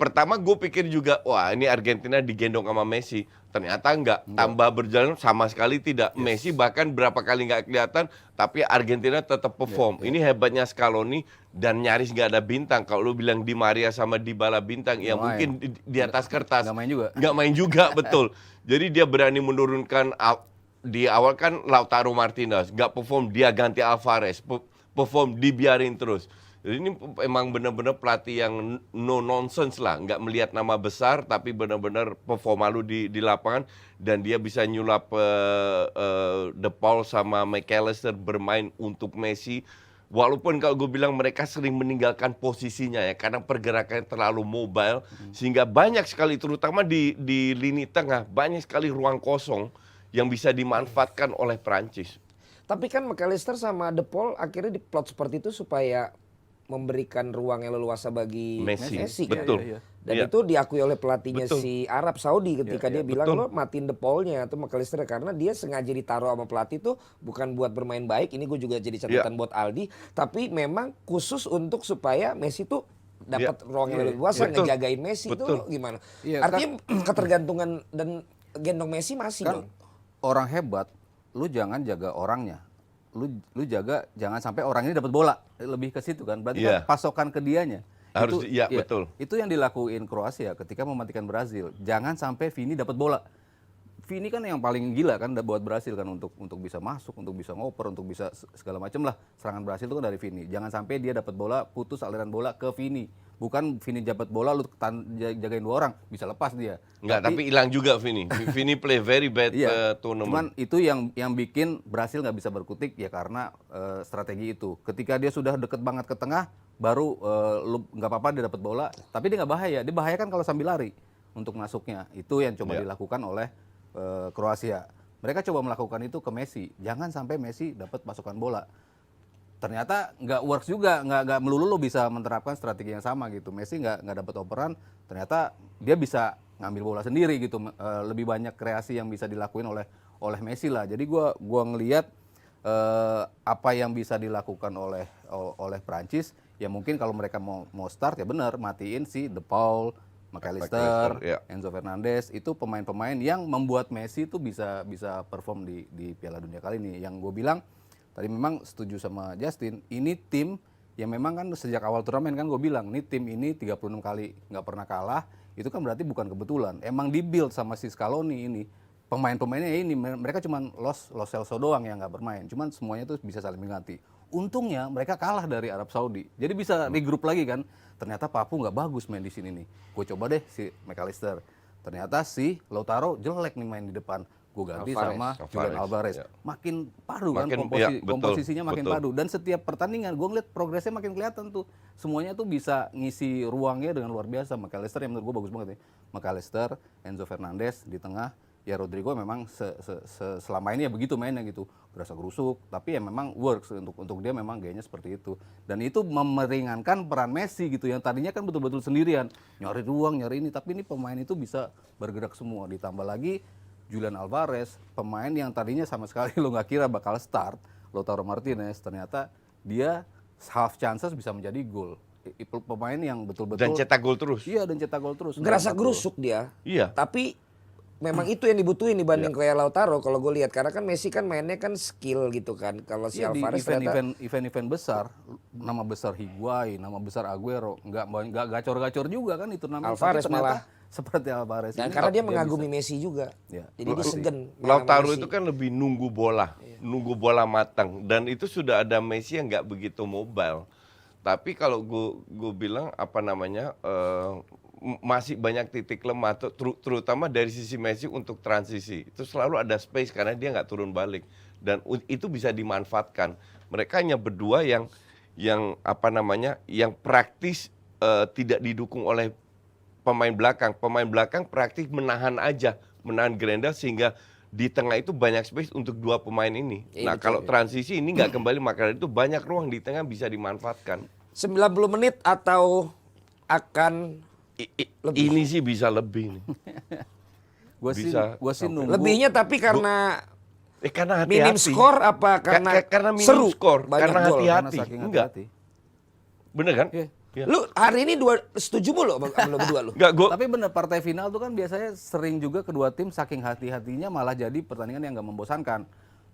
pertama gue pikir juga wah ini Argentina digendong sama Messi. Ternyata enggak. Tambah berjalan sama sekali tidak. Messi bahkan berapa kali nggak kelihatan tapi Argentina tetap perform. Ini hebatnya Scaloni dan nyaris nggak ada bintang. Kalau lu bilang Di Maria sama Dybala bintang ya Nggak mungkin di atas kertas. Nggak main juga. Nggak main juga, betul. Jadi dia berani menurunkan di awal kan Lautaro Martinez nggak perform, dia ganti Alvarez, perform dibiarin terus. Jadi ini emang benar-benar pelatih yang no nonsense lah, nggak melihat nama besar tapi benar-benar performa lu di lapangan dan dia bisa nyulap De Paul sama McAllister bermain untuk Messi. Walaupun kalau gue bilang mereka sering meninggalkan posisinya ya karena pergerakannya terlalu mobile sehingga banyak sekali terutama di lini tengah banyak sekali ruang kosong yang bisa dimanfaatkan oleh Prancis. Tapi kan McAllister sama De Paul akhirnya diplot seperti itu supaya memberikan ruang yang leluasa bagi Messi, kan? betul. Iya, iya. Dan Iya. itu diakui oleh pelatihnya Betul. si Arab Saudi ketika dia bilang betul. lo matiin De Paul-nya atau McAllister karena dia sengaja ditaruh sama pelatih itu bukan buat bermain baik. Ini gue juga jadi catatan buat Aldi, tapi memang khusus untuk supaya Messi tuh dapat ruang yang leluasa Betul. ngejagain Messi itu Betul. lo gimana? Iya, Artinya ketergantungan dan gendong Messi masih Kan dong. orang hebat, lu jangan jaga orangnya. Lu jaga jangan sampai orang ini dapat bola. Lebih ke situ kan. Berarti Iya. kan pasokan ke dianya. Harus betul. Itu yang dilakuin Kroasia ketika mematikan Brazil. Jangan sampai Vini dapat bola. Vini kan yang paling gila kan buat Brasil kan untuk bisa masuk, untuk bisa ngoper, untuk bisa segala macam lah. Serangan Brasil itu kan dari Vini. Jangan sampai dia dapat bola, putus aliran bola ke Vini. Bukan Vini dapat bola lu jagain 2 orang, bisa lepas dia. Enggak, tapi hilang juga Vini. Vini play very bad Iya, tournament. cuman itu yang bikin Brasil nggak bisa berkutik ya karena strategi itu. Ketika dia sudah deket banget ke tengah, baru lu nggak apa-apa dia dapat bola, tapi dia nggak bahaya. Dia bahaya kan kalau sambil lari untuk masuknya. Itu yang coba dilakukan oleh Kroasia. Mereka coba melakukan itu ke Messi. Jangan sampai Messi dapat pasukan bola. Ternyata nggak works juga, nggak melulu lo bisa menerapkan strategi yang sama gitu. Messi nggak dapat operan, ternyata dia bisa ngambil bola sendiri gitu. Lebih banyak kreasi yang bisa dilakuin oleh Messi lah. Jadi gua ngelihat apa yang bisa dilakukan oleh Prancis, ya mungkin kalau mereka mau start ya benar matiin si De Paul, McAllister, ya. Enzo Fernandez, itu pemain-pemain yang membuat Messi itu bisa perform di Piala Dunia kali ini. Yang gue bilang tadi memang setuju sama Justin, ini tim yang memang kan sejak awal turnamen kan gue bilang, ini tim ini 36 kali nggak pernah kalah, itu kan berarti bukan kebetulan. Emang dibuild sama si Scaloni ini. Pemain-pemainnya ini mereka cuma Los Celso doang yang nggak bermain, cuman semuanya tuh bisa saling mengganti. Untungnya mereka kalah dari Arab Saudi, jadi bisa regroup lagi kan. Ternyata Papu nggak bagus main di sini nih. Gue coba deh si McAllister. Ternyata si Lautaro jelek nih main di depan. Gue ganti sama Julian Alvarez. Ya. Makin padu kan betul, komposisinya makin betul. padu. Dan setiap pertandingan gue ngeliat progresnya makin kelihatan tuh. Semuanya tuh bisa ngisi ruangnya dengan luar biasa. McAllister yang menurut gue bagus banget ya. McAllister, Enzo Fernandez di tengah. Ya Rodrigo memang selama ini ya begitu mainnya gitu, gerasa gerusuk, tapi ya memang works untuk dia memang gayanya seperti itu. Dan itu meringankan peran Messi gitu yang tadinya kan betul-betul sendirian, nyari ruang, nyari ini, tapi ini pemain itu bisa bergerak semua. Ditambah lagi Julian Alvarez, pemain yang tadinya sama sekali lo nggak kira bakal start, Lautaro Martinez, ternyata dia half chances bisa menjadi gol. Pemain yang betul-betul Dan cetak gol terus. Iya, dan cetak gol terus. Gerasa 4 gol. gerusuk dia. Iya. Tapi memang itu yang dibutuhin dibanding kayak Lautaro kalau gue lihat, karena kan Messi kan mainnya kan skill gitu kan. Kalau si Iya, di Alvarez ternyata event-event besar, nama besar Higuain, nama besar Aguero, nggak gacor-gacor juga kan itu namanya. Alvarez Tapi ternyata malah. seperti Alvarez. dan ini karena dia bisa. mengagumi Messi juga. Ya. Jadi dia segen. main sama Lautaro Messi. itu kan lebih nunggu bola matang, dan itu sudah ada Messi yang nggak begitu mobile. Tapi kalau gue bilang apa namanya masih banyak titik lemah, terutama dari sisi Messi untuk transisi. Itu selalu ada space karena dia nggak turun balik, dan itu bisa dimanfaatkan. Mereka hanya berdua yang apa namanya yang praktis, tidak didukung oleh pemain belakang. Pemain belakang praktis menahan Grendel sehingga di tengah itu banyak space untuk 2 pemain ini. Iya, Nah, betul, kalau transisi ini nggak kembali, maka itu banyak ruang di tengah bisa dimanfaatkan. 90 menit atau akan Ini sih bisa lebih nih. Gue sih Bisa nunggu. lebihnya, tapi karena Karena hati-hati. minim skor apa karena minim seru, skor, banyak karena gol. hati-hati. Karena saking Enggak. hati-hati. Bener kan? Iya. Iya. Lu hari ini setuju mulu sama lu berdua lu? Enggak, Tapi bener, partai final tuh kan biasanya sering juga kedua tim saking hati-hatinya malah jadi pertandingan yang nggak membosankan.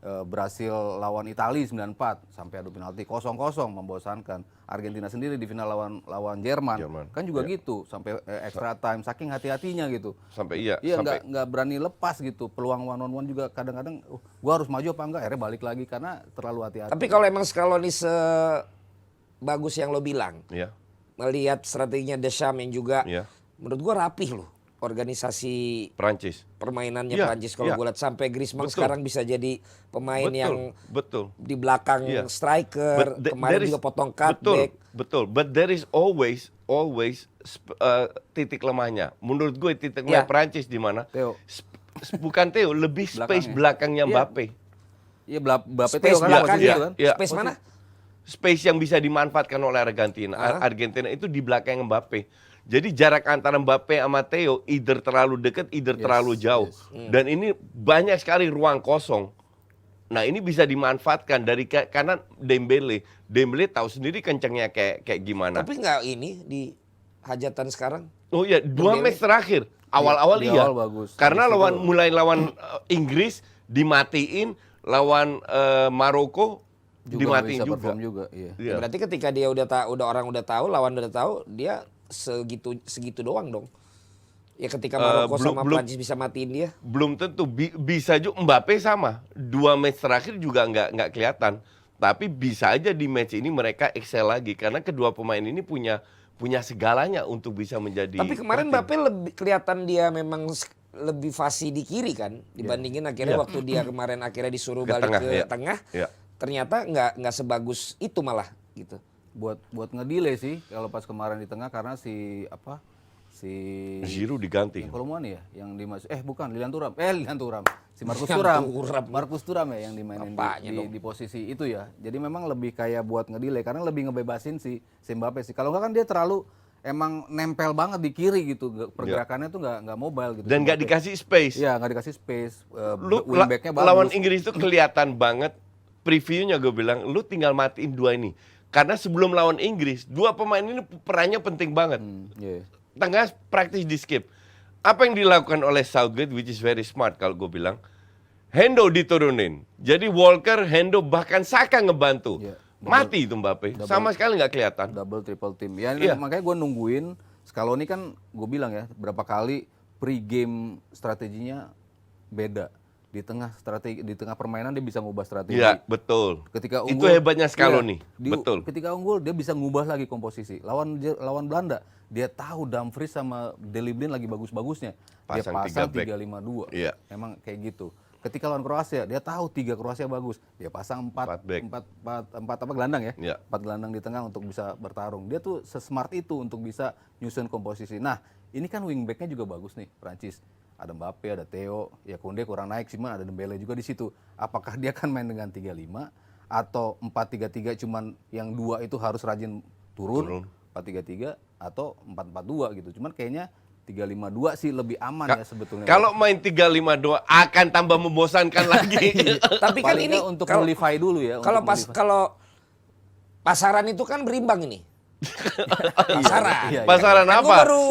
Brasil lawan Italia 94 sampai adu penalti 0-0 membosankan. Argentina sendiri di final lawan Jerman. Kan juga gitu sampai extra time saking hati-hatinya gitu. sampai Iya, sampai nggak berani lepas gitu. Peluang one on one juga kadang-kadang gua harus maju apa enggak, akhirnya balik lagi karena terlalu hati-hati. Tapi kalau emang Scaloni sebagus yang lo bilang, ya. melihat strateginya Deschamps yang juga Iya. menurut gua rapih loh organisasi Prancis. permainannya Iya, Prancis. Kalau iya. gue lihat sampai Griezmann Betul. sekarang bisa jadi pemain yang betul. di belakang Iya. striker, kemarin juga potong cutback. Betul. But there is always titik lemahnya. Menurut gue titik Ya. lemah Prancis di mana? Theo. Bukan Theo, lebih space belakangnya Belakangnya. Iya. Mbappe. Iya, Mbappe Space Theo kan belakang posisi ya. itu kan. Iya. Space mana? Space yang bisa dimanfaatkan oleh Argentina. Argentina itu di belakang Mbappe. Jadi jarak antara Mbappe sama Theo either terlalu dekat, either terlalu jauh. Dan ini banyak sekali ruang kosong. Nah, ini bisa dimanfaatkan dari kanan Dembele. Dembele tahu sendiri kencangnya kayak gimana. Tapi nggak ini di hajatan sekarang. Oh iya, 2 match terakhir. Awal-awal Di iya. awal bagus. Karena Habis itu- mulai lawan Inggris dimatiin, lawan Maroko juga dimatiin bisa juga. perform juga. Iya. Iya. Berarti ketika dia orang udah tahu, lawan udah tahu, dia segitu doang dong. Ya ketika Maroko sama belum- Prancis bisa matiin dia. Belum tentu bisa juga Mbappe sama. 2 match terakhir juga nggak kelihatan. Tapi bisa aja di match ini mereka excel lagi karena kedua pemain ini punya segalanya untuk bisa menjadi. Tapi kemarin penting. Mbappe lebih kelihatan dia memang lebih fasih di kiri kan dibandingin akhirnya Iya. waktu dia kemarin akhirnya disuruh Ke balik tengah, ke iya. tengah. Iya. Ternyata nggak sebagus itu malah gitu. Buat ngedelay sih kalau pas kemarin di tengah karena si Giroud diganti. yang Kolomani ya yang dimasuk bukan Lilian Thuram si Markus Lilian Thuram Thuram. Markus Thuram ya yang dimainin Bapaknya dong. di posisi itu ya. Jadi memang lebih kayak buat ngedelay karena lebih ngebebasin si Mbappe sih. Kalau enggak kan dia terlalu emang nempel banget di kiri gitu. Pergerakannya tuh nggak mobile gitu. Dan nggak Mbappe. dikasih space. Iya, nggak dikasih space. Wingbacknya Wingbacknya bagus. lawan Inggris itu kelihatan banget. Previewnya gue bilang, lu tinggal matiin 2 ini. Karena sebelum lawan Inggris, 2 pemain ini perannya penting banget. Iya. Tengah praktis di skip. Apa yang dilakukan oleh Southgate, which is very smart kalau gue bilang, Hendo diturunin. Jadi Walker, Hendo, bahkan Saka ngebantu. Iya. Mati itu Mbappe. Sama sekali nggak kelihatan. Double triple team. Ya Iya. makanya gue nungguin Scaloni kan gue bilang ya berapa kali pre-game strateginya beda. Di tengah permainan dia bisa ngubah strategi. Iya, betul. Ketika Itu unggul, hebatnya Scaloni. iya, Betul. Ketika unggul dia bisa ngubah lagi komposisi. Lawan Belanda dia tahu Dumfries sama Daley Blind lagi bagus-bagusnya. Dia Pasang pasang 3 back. 3-5-2. Iya. Emang kayak gitu. Ketika lawan Kroasia dia tahu 3 Kroasia bagus. Dia pasang 4 back. 4 gelandang ya. Iya. 4 gelandang di tengah untuk bisa bertarung. Dia tuh sesmart itu untuk bisa nyusun komposisi. Nah, ini kan wingbacknya juga bagus nih Prancis. Ada Mbappe, ada Theo, ya Koundé kurang naik sih, ada Dembele juga di situ. Apakah dia akan main dengan 3-5 atau 4-3-3 cuman yang 2 itu harus rajin turun. 4-3-3 atau 4-4-2 gitu. Cuman kayaknya 3-5-2 sih lebih aman ya sebetulnya. Kalau main 3-5-2 akan tambah membosankan lagi. Tapi kan Paling ini nggak untuk kalau- nge-levi dulu ya. Kalau untuk pas nge-levi. kalau pasaran itu kan berimbang ini. Pasaran. Iya, iya. Pasaran Kan gua apa? baru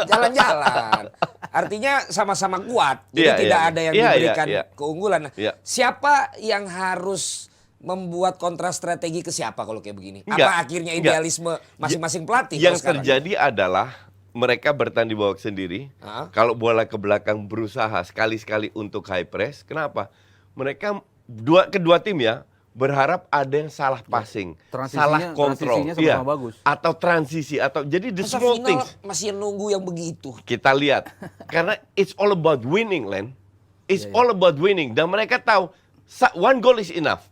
jalan-jalan. Artinya sama-sama kuat. Jadi Iya, tidak iya. ada yang Iya, diberikan iya. keunggulan. Nah, Iya. siapa yang harus membuat kontra strategi ke siapa kalau kayak begini? Enggak, Apa akhirnya enggak. idealisme masing-masing pelatih? Yang kalau sekarang? terjadi adalah mereka bertahan di babak sendiri. Hah? Kalau bola ke belakang berusaha sekali-sekali untuk high press. Kenapa? Mereka kedua tim ya berharap ada yang salah passing, salah kontrol, transisinya sama-sama bagus. atau transisi atau jadi the Masa small final things masih nunggu yang begitu. kita lihat. Karena it's all about winning, Len. It's all about winning dan mereka tahu one goal is enough.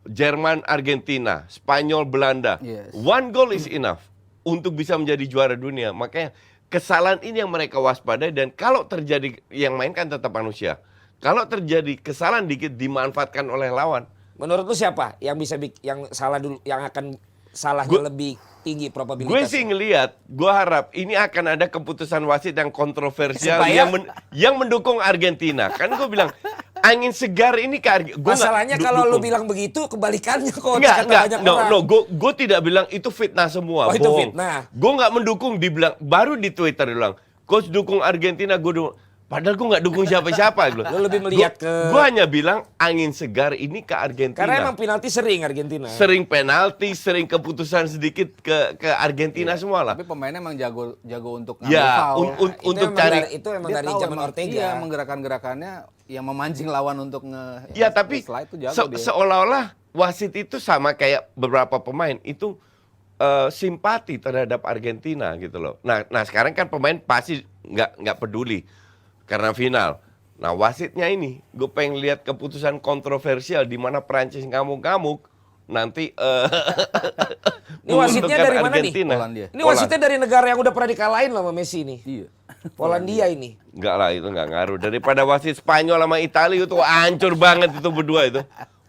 Jerman, Argentina, Spanyol, Belanda. Yes. One goal is enough untuk bisa menjadi juara dunia. Makanya kesalahan ini yang mereka waspadai dan kalau terjadi yang main kan tetap manusia. Kalau terjadi kesalahan dikit dimanfaatkan oleh lawan. Menurut lu siapa yang bisa yang salah dulu, yang akan salahnya lebih tinggi probabilitasnya? Gue sih ngelihat, gue harap ini akan ada keputusan wasit yang kontroversial Supaya- yang mendukung Argentina. Kan gue bilang angin segar ini ke Argentina. Masalahnya kalau lu bilang begitu kebalikannya kok kata banyak orang. Gue tidak bilang itu fitnah semua. Oh, itu bohong. fitnah. Gue nggak mendukung, dibilang baru di Twitter dibilang, coach dukung Argentina, gue dukung. Padahal gue nggak dukung siapa-siapa. Lu lebih melihat ke- Gue hanya bilang angin segar ini ke Argentina. Karena emang penalti sering Argentina. Sering penalti, sering keputusan sedikit ke Argentina semua lah. Tapi pemainnya emang jago untuk ngambil Ya, foul. Itu untuk emang cari. itu emang Dia dari tahu zaman emang, Ortega. Iya, menggerakkan-gerakannya yang memancing lawan untuk Ya tapi slide itu jago dia. seolah-olah wasit itu sama kayak beberapa pemain itu simpati terhadap Argentina gitu loh. Nah sekarang kan pemain pasti nggak peduli karena final. Nah wasitnya ini, gue pengen lihat keputusan kontroversial di mana Prancis ngamuk-ngamuk nanti. Ini wasitnya menguntungkan dari mana nih? Argentina. Polandia. Ini wasitnya dari negara yang udah pernah dikalahin loh sama Messi nih. Iya. Polandia ini. Enggak lah, itu enggak ngaruh. Daripada wasit Spanyol sama Italia itu hancur banget itu berdua itu.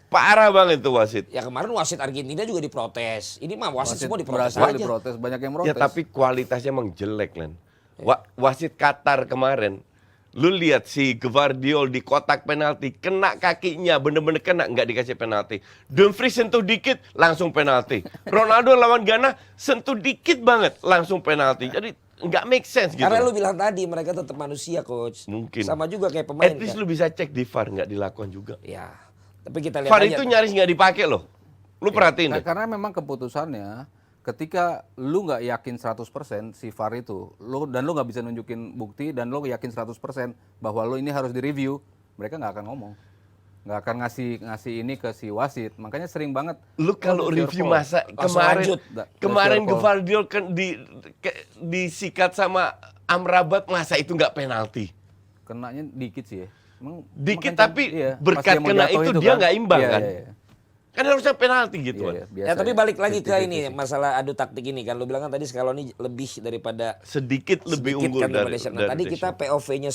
Parah banget itu wasit. Ya kemarin wasit Argentina juga diprotes. Ini mah wasit semua diprotes Brasil aja. diprotes, banyak yang protes. Ya tapi kualitasnya emang jelek, Len. Wasit Qatar kemarin, lu lihat si Gvardiol di kotak penalti, kena kakinya, bener-bener kena, nggak dikasih penalti. Dumfries sentuh dikit, langsung penalti. Ronaldo lawan Ghana, sentuh dikit banget, langsung penalti. Jadi nggak make sense gitu. Karena lu bilang tadi mereka tetap manusia, coach. Mungkin. Sama juga kayak pemain. At least kan? lu bisa cek di VAR, nggak dilakukan juga. Ya. Tapi kita lihat VAR aja. itu nyaris nggak dipakai loh. Lu perhatiin deh. Karena memang keputusannya ketika lu nggak yakin 100% si VAR itu, lu nggak bisa nunjukin bukti dan lu yakin 100% bahwa lu ini harus direview, mereka nggak akan ngomong. Nggak akan ngasih ini ke si wasit. Makanya sering banget Lu kalau it's your review fault. masa Langsung lanjut. kemarin That's your fault. Gvardiol kan disikat sama Amrabat, masa itu nggak penalti? Kenanya dikit sih ya. Dikit, kan- tapi pas berkat dia mau kena jatuh itu dia kan. nggak imbang Iya, kan? iya, iya. Kan harusnya penalti gitu Iya, kan. iya, biasa Ya tapi ya. balik lagi ke 50-50 ini sih. masalah adu taktik ini kan. Lu bilang kan tadi Scaloni lebih daripada Sedikit lebih sedikit unggul kan daripada dari Deschamps. Nah, tadi kita Deschamps. POV-nya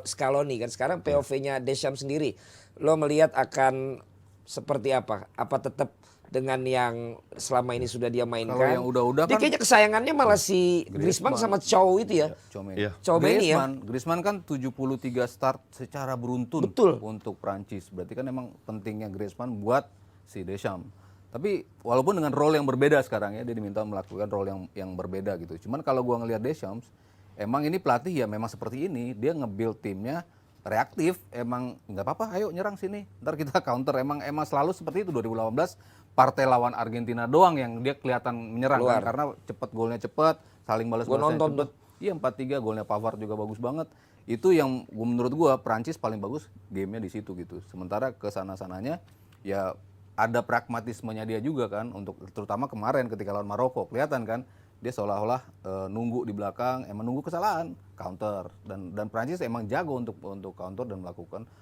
Scaloni kan. Sekarang POV-nya Deschamps sendiri. Lo melihat akan seperti apa? Apa tetap dengan yang selama ini sudah dia mainkan? Kalau yang udah-udah Dia kan- kayaknya kesayangannya malah si Griezmann sama Chow itu ya. Tchouaméni. Iya. Tchouaméni ya. Griezmann kan 73 start secara beruntun Betul. untuk Prancis. Berarti kan emang pentingnya Griezmann buat si Deschamps. Tapi walaupun dengan role yang berbeda sekarang ya, dia diminta melakukan role yang berbeda gitu. Cuman kalau gua ngelihat Deschamps, emang ini pelatih ya memang seperti ini. Dia nge-build timnya reaktif, emang nggak apa-apa, ayo nyerang sini, ntar kita counter. Emang selalu seperti itu. 2018 partai lawan Argentina doang yang dia kelihatan menyerang kan, karena golnya cepet, saling Gua balas-balasnya nonton cepet. Iya 4-3, golnya Pavard juga bagus banget. Itu yang menurut gua Prancis paling bagus gamenya di situ gitu. Sementara ke sana-sananya ya ada pragmatismenya dia juga kan, untuk terutama kemarin ketika lawan Maroko kelihatan kan dia seolah-olah nunggu di belakang, emang nunggu kesalahan, counter, dan Prancis emang jago untuk counter dan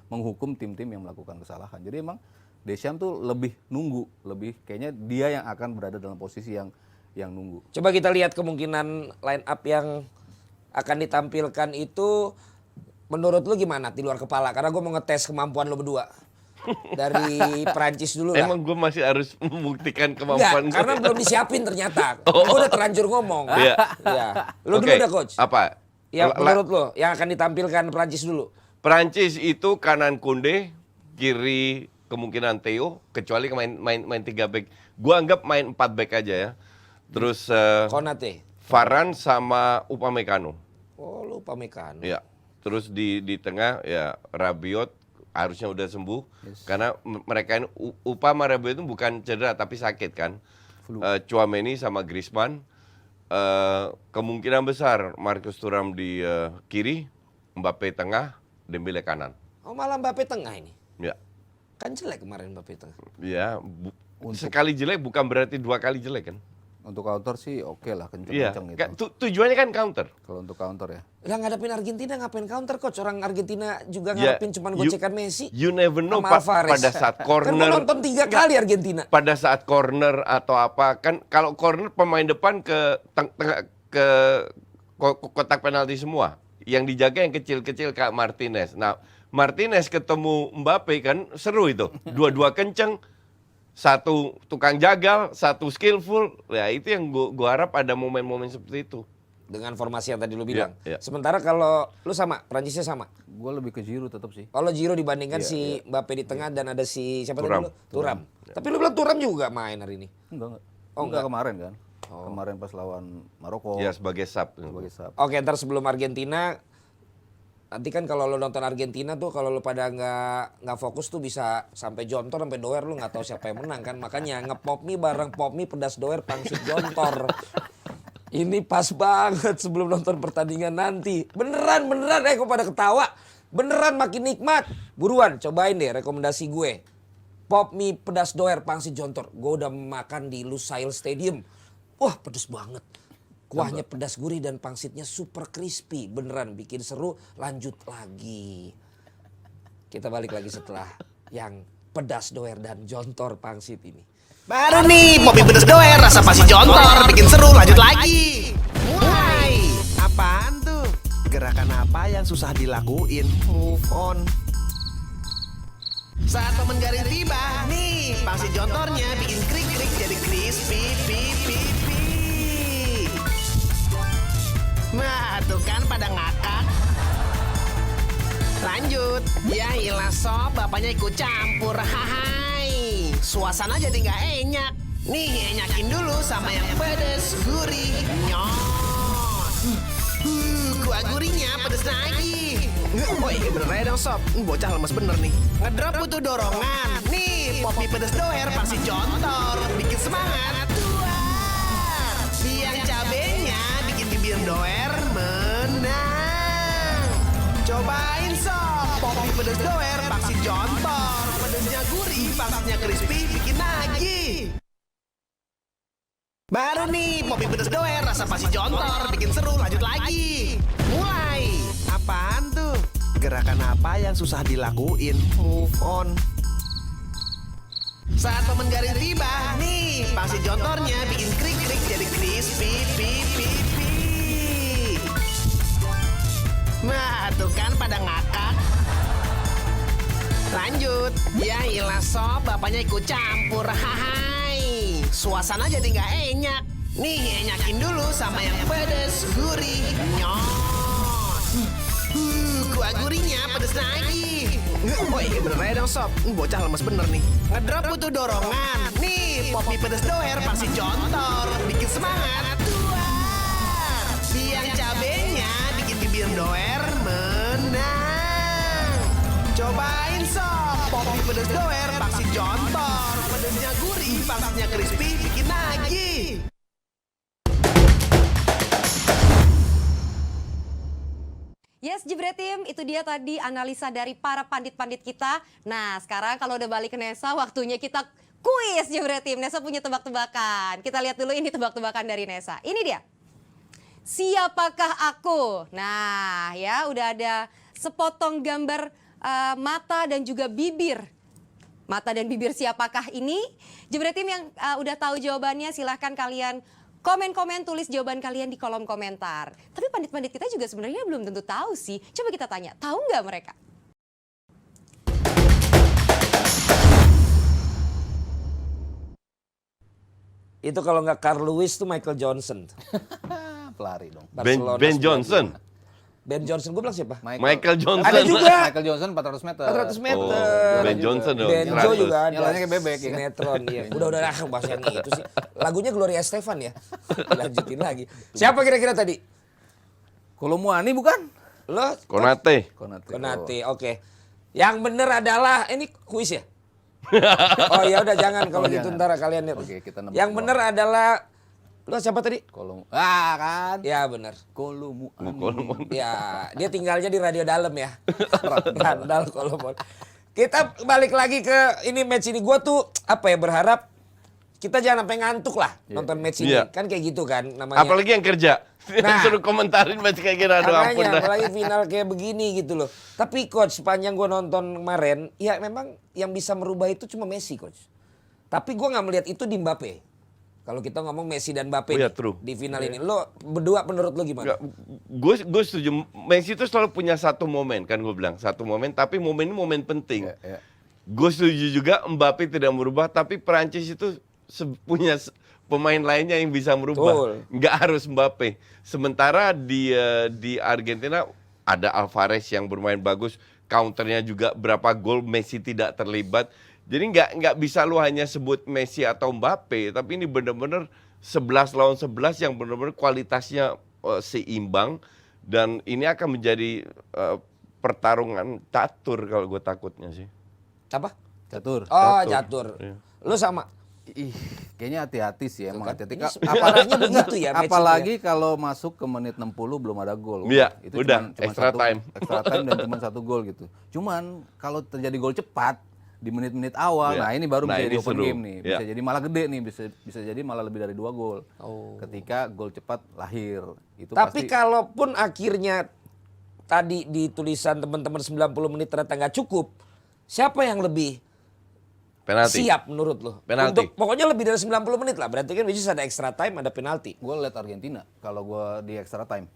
menghukum tim-tim yang melakukan kesalahan. Jadi emang Deschamps tuh lebih nunggu, lebih kayaknya dia yang akan berada dalam posisi yang nunggu. Coba kita lihat kemungkinan line up yang akan ditampilkan itu menurut lu gimana di luar kepala? Karena gue mau ngetes kemampuan lu berdua. Dari Prancis dulu lah. Emang gue masih harus membuktikan Enggak, kemampuan gue. karena belum disiapin ternyata. Gue udah terlanjur ngomong. Iya. Iya. Lu dulu Oke, dah coach. Apa? Yang menurut lu yang akan ditampilkan Prancis dulu. Prancis itu kanan Kunde, kiri kemungkinan Theo, kecuali main 3 back. Gua anggap main 4 back aja ya. Terus Konate. Varane sama Upamecano. Oh, lu Upamecano. Ya. Terus di tengah ya Rabiot harusnya udah sembuh karena mereka ini Upama Rabiot itu bukan cedera tapi sakit kan. Tchouaméni sama Griezmann. Kemungkinan besar Marcus Thuram di kiri, Mbappe tengah, Dembele kanan. Oh, malah Mbappe tengah ini. Ya. Kan jelek kemarin Mbappe tengah. Ya, sekali jelek bukan berarti 2 kali jelek kan? Untuk counter sih oke lah, Iya. kenceng-kenceng gitu. Tujuannya kan counter. Kalau untuk counter ya. Lah ngadepin Argentina ngapain counter coach? Orang Argentina juga Ya, ngadepin cuman you- gocekan Messi. You never know sama Alvarez. pada saat Kan corner. gua nonton 3 kali Argentina. Pada saat corner atau apa kan kalau corner pemain depan ke kotak penalti semua. Yang dijaga yang kecil-kecil kayak Martinez. Nah, Martinez ketemu Mbappe kan seru itu. Dua-dua kenceng. Satu tukang jagal, satu skillful. Ya itu yang gua harap ada momen-momen seperti itu. Dengan formasi yang tadi lu bilang. Iya. Sementara kalau lu sama, Prancisnya sama. Gue lebih ke Giroud tetap sih. Kalau Giroud dibandingkan si Mbappe di tengah dan ada si siapa tadi Thuram. lu? Thuram. Tapi lu bilang Thuram juga main hari ini. Enggak. Oh, enggak. Kemarin kan. Kemarin pas lawan Maroko Ya sebagai sub. sebagai sub. Oke, ntar sebelum Argentina, nanti kan kalau lo nonton Argentina tuh kalau lo pada nggak fokus tuh bisa sampai jontor sampai doer, lu nggak tahu siapa yang menang kan. Makanya ngepop mie bareng pop mie pedas doer pangsit jontor. Ini pas banget sebelum nonton pertandingan nanti. Beneran kok pada ketawa. Beneran makin nikmat. Buruan cobain deh rekomendasi gue. Pop mie pedas doer pangsit jontor. Gue udah makan di Lusail Stadium. Wah, pedes banget. Kuahnya pedas gurih dan pangsitnya super crispy. Beneran bikin seru, lanjut lagi. Kita balik lagi setelah yang pedas doer dan jontor pangsit ini. Baru nih, Poppy pedes doer, rasa pasti jontor, bikin seru, lanjut lagi. Mulai. Apaan tuh? Gerakan apa yang susah dilakuin? Move on. Saat momen garing tiba, nih pangsit jontornya bikin krik-krik jadi crispy, Nah, tuh kan pada ngakak. Lanjut. Ya ilah sob, bapaknya ikut campur. Hai. Suasana jadi nggak enak. Nih, enyakin dulu sama yang pedes, gurih, nyot. kuah gurihnya pedes lagi. Woi, bener aja dong sob. Bocah lemes bener nih. Ngedrop butuh dorongan. Nih, Poppy pedes doer pasti jontor. Bikin semangat. Tuar. Siang cabenya bikin bibir doer menang. Cobain sob. Poppy pedes doer pasti jontor. Pedesnya gurih, pasnya crispy, bikin nagih. Baru nih, Poppy pedes doer rasa pasti jontor, bikin seru, lanjut lagi. Mulai. Apaan tuh? Gerakan apa yang susah dilakuin? Move on. Saat momen garing tiba, nih pasti jontornya bikin krik-krik jadi crispy, pi. Nah, tuh kan pada ngakak. Lanjut. Ya ilah sob, bapaknya ikut campur. Hai. Suasana jadi nggak enak. Nih, enyakin dulu sama yang pedes, gurih, nyos. Kuah gurihnya pedes lagi. Woi, bener aja dong sob. Bocah lemes bener nih. Ngedrop butuh dorongan. Nih, Poppy pedes doer pasti jontor. Bikin semangat. Tuar. Siang cabenya bikin bibir doer menang. Cobain sob. Poppy pedes doer pasti jontor. Pedesnya gurih, pasnya crispy, bikin nagih. Yes, Jebret Tim, itu dia tadi analisa dari para pandit-pandit kita. Nah, sekarang kalau udah balik ke Nesa, waktunya kita kuis Jebret Tim. Nesa punya tebak-tebakan. Kita lihat dulu ini tebak-tebakan dari Nesa. Ini dia. Siapakah aku? Nah, ya udah ada sepotong gambar mata dan juga bibir. Mata dan bibir siapakah ini? Jebret Tim yang udah tahu jawabannya, silahkan kalian komen-komen, tulis jawaban kalian di kolom komentar. Tapi pandit-pandit kita juga sebenarnya belum tentu tahu sih. Coba kita tanya, tahu nggak mereka? Itu kalau nggak Carl Lewis tuh Michael Johnson. Pelari dong. Barcelona Ben Johnson. Ben Johnson, gue bilang siapa? Michael Johnson. Ada juga. Michael Johnson 400 meter. 400 meter. Oh, Ben Johnson dong. Benjo 100. juga ada. Nyalanya kayak bebek, ya kan? Sinetron, iya. Udah bahas yang itu sih. Lagunya Gloria Estefan ya. Lanjutin lagi. Siapa kira-kira tadi? Kolomwani bukan? Lo? Konate. Konate, oke. Yang bener adalah, ini kuis ya? Oh ya udah jangan kalau gitu jangan. ntar kalian lihat. Oke, kita nebak Yang bener adalah, lo siapa tadi? Kan? Ya bener. Kolomwani. Ya, dia tinggalnya di radio dalam ya. Randal Kolomon. Kita balik lagi ke ini match ini. Gua tuh apa ya berharap kita jangan sampai ngantuk lah nonton match ini. Iya. Kan kayak gitu kan namanya. Apalagi yang kerja. Nah. Suruh komentarin match kayak gini. Aduh ampun Makanya, dah. apalagi final kayak begini gitu loh. Tapi coach, sepanjang gue nonton kemarin, ya memang yang bisa merubah itu cuma Messi coach. Tapi gue nggak melihat itu di Mbappe. Kalau kita ngomong Messi dan Mbappe Oh, iya, nih, true. di final ini, lo berdua menurut lo gimana? Gue setuju. Messi itu selalu punya satu momen kan gue bilang. Satu momen tapi momen ini momen penting. Ya. Gue setuju juga Mbappe tidak merubah. Tapi Perancis itu punya pemain lainnya yang bisa merubah. Betul. Nggak harus Mbappe. Sementara di Argentina ada Alvarez yang bermain bagus. Counternya juga berapa gol Messi tidak terlibat. Jadi nggak bisa lu hanya sebut Messi atau Mbappe, tapi ini benar-benar 11 lawan 11 yang benar-benar kualitasnya seimbang dan ini akan menjadi pertarungan catur kalau gue takutnya sih. Apa? Catur. Oh, catur. Iya. Lo sama? Ih, kayaknya hati-hati sih emang hati-hati. Apalagi begitu ya match Apalagi kalau masuk ke menit 60 belum ada gol. Iya, Itu udah, extra time. Extra time dan cuma 1 gol gitu. Cuman kalau terjadi gol cepat di menit-menit awal, Iya. nah ini baru Nah, bisa ini jadi open seru. game nih. Bisa Iya. jadi malah gede nih, bisa jadi malah lebih dari 2 gol. Oh. Ketika gol cepat lahir. Itu Tapi pasti kalaupun akhirnya tadi di tulisan teman-teman 90 menit ternyata nggak cukup, siapa yang lebih Penalti. siap menurut lo? Penalti. Untuk pokoknya lebih dari 90 menit lah. Berarti kan which is ada extra time, ada penalti. gue lihat Argentina kalau gue di extra time.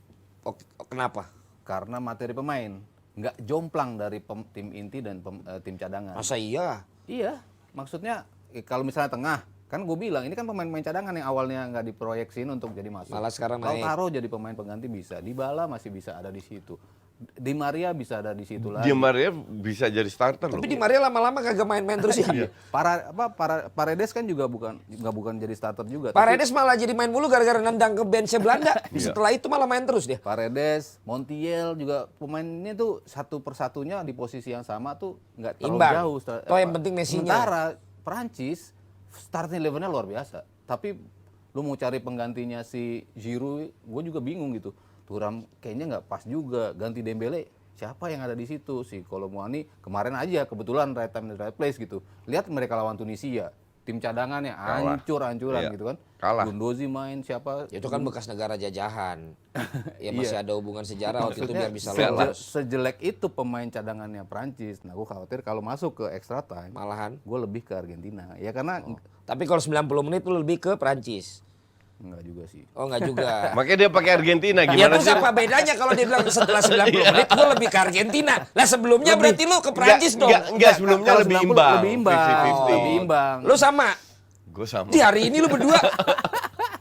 Oke, kenapa? Karena materi pemain nggak jomplang dari tim inti dan tim cadangan. Masa iya? Iya, maksudnya kalau misalnya tengah, kan gue bilang ini kan pemain-pemain cadangan yang awalnya nggak diproyeksiin untuk jadi masuk. Malah sekarang Kalau naik. taruh jadi pemain pengganti bisa, Dybala masih bisa ada di situ. Di Maria bisa ada di situ lagi. Di Maria bisa jadi starter loh. Tapi Di Maria lama-lama kagak main-main terus ya. Paredes kan juga bukan jadi starter juga. Paredes malah jadi main mulu gara-gara nendang ke benchnya Belanda. Setelah itu malah main terus dia. Paredes, Montiel juga pemainnya tuh satu persatunya di posisi yang sama tuh nggak terlalu Imbang. jauh. Toh yang penting Messi-nya. Sementara Prancis starting eleven-nya luar biasa. Tapi lu mau cari penggantinya si Giroud, gue juga bingung gitu. Thuram kayaknya nggak pas juga, ganti Dembele siapa yang ada di situ? Si Kolomuani kemarin aja kebetulan right time right place gitu. Lihat mereka lawan Tunisia, tim cadangannya hancur-hancuran Iya. gitu kan. Kalah. Gundozi main siapa? Itu kan bekas negara jajahan. Ya masih ada hubungan sejarah waktu itu Maksudnya biar bisa sejelek- lolos. sejelek itu pemain cadangannya Prancis. Nah, gue khawatir kalau masuk ke extra time, Malahan. gue lebih ke Argentina. Ya karena Tapi kalau 90 menit lu lebih ke Prancis. enggak juga sih. Oh enggak juga. Makanya dia pakai Argentina Ya gimana terus sih? apa bedanya kalau dia bilang setelah 90 menit gue lebih ke Argentina. Lah sebelumnya berarti lu ke Prancis dong. Enggak, sebelumnya Kalau lebih 90 imbang. lebih imbang. 50-50. Lebih imbang. Lu sama. Gue sama. Di hari ini lu berdua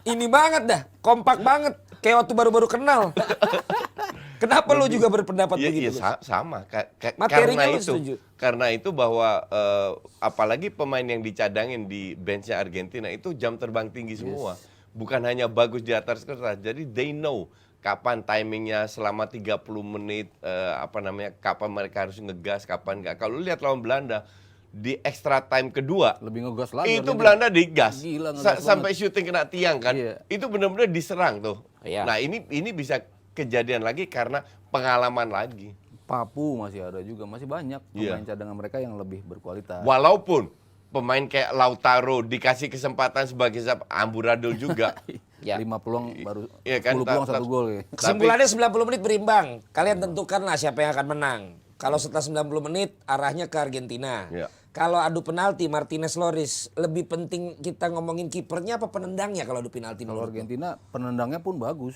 ini banget dah, kompak banget. Kayak waktu baru-baru kenal. Kenapa lu juga berpendapat Iya, begitu? iya Gus? sama. Materinya Karena lu itu, setuju? karena itu bahwa apalagi pemain yang dicadangin di benchnya Argentina itu jam terbang tinggi semua. Bukan hanya bagus di atas kertas. Jadi they know kapan timingnya selama 30 menit, kapan mereka harus ngegas, kapan enggak. Kalau lu lihat lawan Belanda di extra time kedua, Lebih ngegas lagi. itu Argentina. Belanda digas Gila, ngegas sampai syuting kena tiang kan. Iya. Itu benar-benar diserang tuh. Iya. Nah, ini bisa kejadian lagi karena pengalaman lagi. Papu masih ada juga, masih banyak Iya. pemain cadangan mereka yang lebih berkualitas. Walaupun pemain kayak Lautaro dikasih kesempatan sebagai amburadul juga. Ya. 5 peluang baru Iya kan, 10 peluang 1 gol ya. Kesimpulannya 90 menit berimbang. Kalian tentukanlah siapa yang akan menang. Kalau setelah 90 menit arahnya ke Argentina. Iya. Kalau adu penalti Martinez Loris, lebih penting kita ngomongin kipernya apa penendangnya kalau adu penalti? Kalau menurut lu? Argentina penendangnya pun bagus.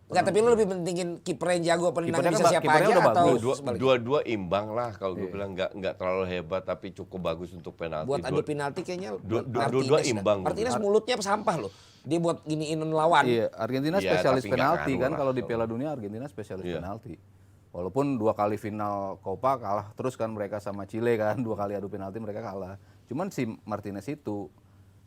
Enggak, tapi lu lebih pentingin kiper yang jago penendangnya Kipernya bisa kan siapa kipernya aja udah atau bagus. sebaliknya? Dua-dua imbang lah kalau gue bilang nggak terlalu hebat tapi cukup bagus untuk penalti. Buat adu penalti kayaknya dua-dua Martinez imbang. dah. Martinez mulutnya sampah loh. Dia buat giniin lawan. Iya, Argentina Iya, spesialis tapi nggak penalti ngaruh kan lah. kalau di Piala Dunia Argentina spesialis Iya. penalti. Walaupun 2 kali final Copa kalah terus kan mereka sama Chile kan, 2 kali adu penalti mereka kalah. Cuman si Martinez itu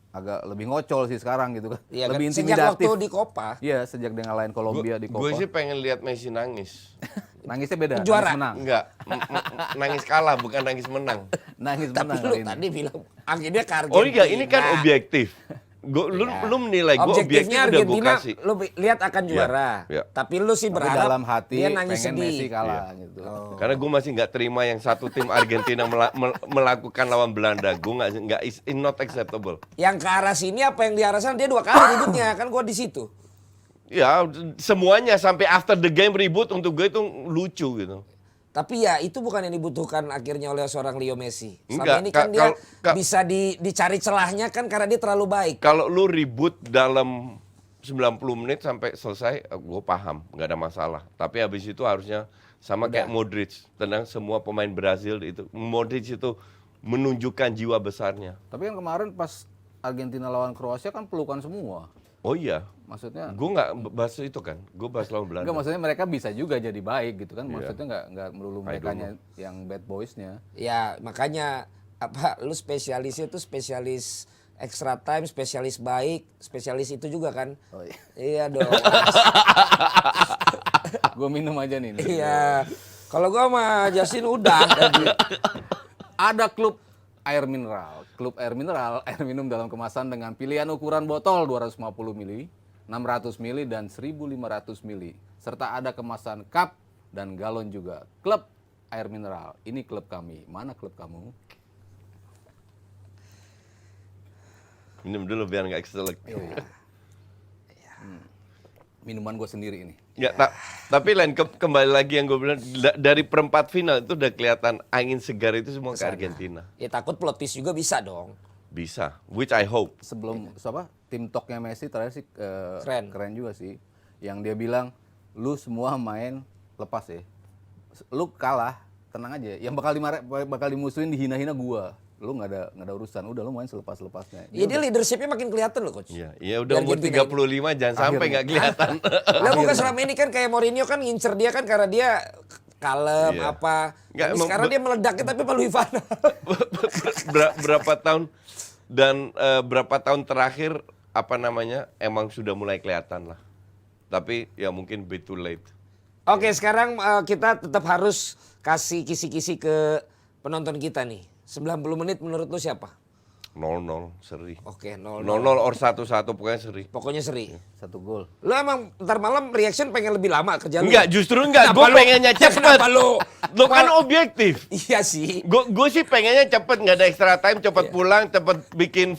agak lebih ngocol sih sekarang gitu kan. Iya kan? Lebih Sejak intimidatif. waktu di Copa. Iya, sejak dia ngalahin Kolombia di Gue Copa. sih pengen lihat Messi nangis. Nangisnya beda, Juara. nangis menang. Enggak, nangis kalah bukan nangis menang. Nangis Tapi menang lu kali ini. tadi bilang akhirnya ke Argentina. Oh iya, ini kan objektif. Lu menilai, gue objektif Objektifnya udah gue Argentina kasih. lu lihat akan juara. iya. Tapi lu sih Tapi berharap dalam hati dia nangis pengen sedih. Messi kalah gitu. Karena gue masih nggak terima yang satu tim Argentina melakukan lawan Belanda. Gue nggak is not acceptable. Yang ke arah sini apa yang di arah sana dia 2 kali ributnya kan gua di situ. Ya semuanya sampai after the game ribut untuk gue itu lucu gitu. Tapi ya itu bukan yang dibutuhkan akhirnya oleh seorang Leo Messi. Selama Enggak, ini kan dia Kak. bisa dicari celahnya kan karena dia terlalu baik. Kalau lu ribut dalam 90 menit sampai selesai, gue paham, nggak ada masalah. Tapi habis itu harusnya sama kayak Modric, tenang semua pemain Brazil itu. Modric itu menunjukkan jiwa besarnya. Tapi kan kemarin pas Argentina lawan Kroasia kan pelukan semua. Oh iya, Maksudnya gue nggak bahas itu kan, gue bahas lawan Belanda. enggak, maksudnya mereka bisa juga jadi baik gitu kan. Maksudnya enggak melulu mereka don't yang bad boys-nya. Ya makanya lu spesialisnya tuh spesialis extra time, spesialis baik, spesialis itu juga kan? Oh iya. Iya dong. Gue minum aja nih. Iya. Kalau gua sama Justin udah tadi. Ada klub air mineral. Klub air mineral, air minum dalam kemasan dengan pilihan ukuran botol 250 ml, 600 ml dan 1500 ml. Serta ada kemasan cup dan galon juga. Klub air mineral. Ini klub kami. Mana klub kamu? Minum dulu biar nggak keselak. Minuman gue sendiri ini. Ya, tapi lain kembali lagi yang gue bilang dari perempat final itu udah kelihatan angin segar itu semua ke Argentina. Ya takut plot twist juga bisa dong. Bisa, which I hope. Sebelum tim talknya Messi terakhir sih Keren. juga sih. Yang dia bilang, lu semua main lepas ya. Lu kalah, tenang aja. Yang bakal dimusuhin dihina-hina gua. lu nggak ada urusan, udah lu main selepas-lepasnya. Ya dia leadershipnya makin kelihatan loh coach. Iya, iya udah umur Argentina 35 jangan sampai nggak kelihatan. Lah bukan selama ini kan kayak Mourinho kan ngincer dia kan karena dia kalem Iya. apa. Nggak, Tapi emang sekarang dia meledaknya tapi Palu Ivana. Berapa tahun dan berapa tahun terakhir apa namanya emang sudah mulai kelihatan lah. Tapi ya mungkin be too late. Oke, sekarang kita tetap harus kasih kisi-kisi ke penonton kita nih. 90 menit menurut lu siapa? 0-0 seri. Oke, 0-0. 0-0 or 1-1 pokoknya seri. Pokoknya seri. 1 gol. Lu emang ntar malam reaction pengen lebih lama kerja lu? Enggak, justru enggak. Kenapa Gue lu? pengennya cepet. Kenapa lu? Lu kan objektif. Iya sih. Gue sih pengennya cepet, nggak ada extra time, cepet pulang, cepet bikin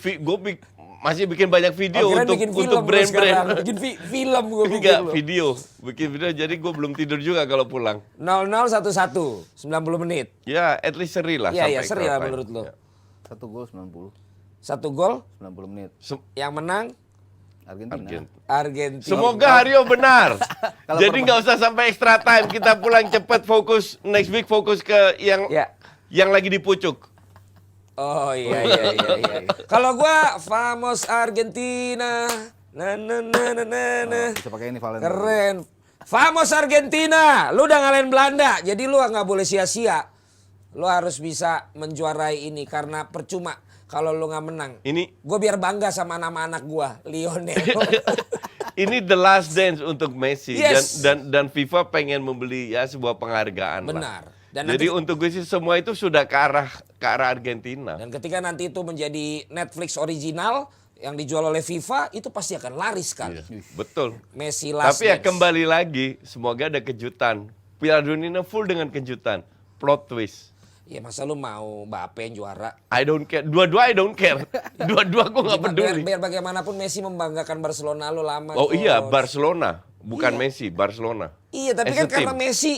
masih bikin banyak video Kirain untuk bikin film untuk lu brand-brand. sekarang. Bikin film gue bikin Enggak, lu. bikin video. Jadi gue belum tidur juga kalau pulang. 0-0 1-1 90 menit. Ya, at least seri lah. Iya, sampai iya, seri extra lah time. menurut lu. Ya. 1 gol 90. 1 gol 90 menit. yang menang Argentina. Argentina. Semoga Haryo benar. Jadi nggak usah sampai extra time. Kita pulang cepet, fokus next week fokus ke Ya. yang lagi di pucuk. Oh iya. Kalau gua Famos Argentina. Na. Bisa pakai ini Valen. Keren. Famos Argentina. Lu udah ngalahin Belanda. Jadi lu nggak boleh sia-sia. Lu harus bisa menjuarai ini karena percuma kalau lu nggak menang. Ini Gue biar bangga sama nama anak gua, Lionel. ini the last dance untuk Messi. Yes. Dan FIFA pengen membeli ya sebuah penghargaan lah. Benar. Dan Jadi nanti- untuk gue sih semua itu sudah ke arah Argentina. Dan ketika nanti itu menjadi Netflix original yang dijual oleh FIFA, itu pasti akan laris sekali. Iya, betul. Messi last Tapi ya dance. kembali lagi, semoga ada kejutan. Piala Dunia full dengan kejutan, plot twist. Ya masa lu mau Mbappe yang juara? I don't care. Dua-dua I don't care. Dua-dua gue nggak peduli. Biar bagaimanapun Messi membanggakan Barcelona lu lama. Oh iya, Coach. Barcelona, bukan Messi, Barcelona. Iya, tapi As kan a karena team. Messi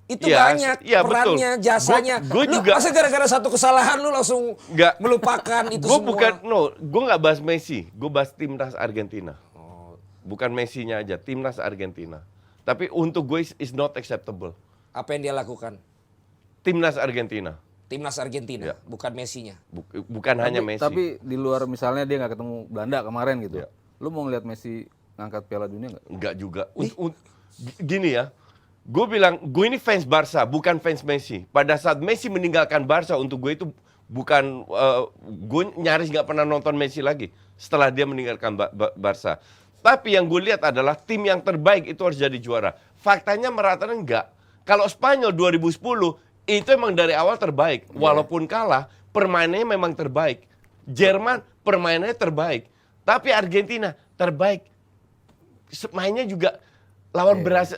itu Iya, banyak iya, betul. perannya, jasanya. Gua Lu juga- masa gara-gara satu kesalahan lu langsung Nggak. melupakan itu Gue semua? bukan, gue nggak bahas Messi, gue bahas timnas Argentina. Bukan Messi-nya aja, timnas Argentina. Tapi untuk gue is not acceptable. Apa yang dia lakukan? Timnas Argentina, Timnas Argentina, Iya. bukan Messi-nya. bukan hanya Messi. Tapi di luar misalnya dia nggak ketemu Belanda kemarin gitu. Iya. Lu mau ngeliat Messi ngangkat Piala Dunia nggak? Enggak juga. Gini ya, gue bilang gue ini fans Barca, bukan fans Messi. Pada saat Messi meninggalkan Barca, untuk gue itu bukan, gue nyaris nggak pernah nonton Messi lagi setelah dia meninggalkan Barca. Tapi yang gue lihat adalah tim yang terbaik itu harus jadi juara. Faktanya merata enggak. Kalau Spanyol 2010 itu emang dari awal terbaik. Walaupun kalah, permainannya memang terbaik. Jerman permainannya terbaik. Tapi Argentina terbaik. Mainnya juga lawan Brasil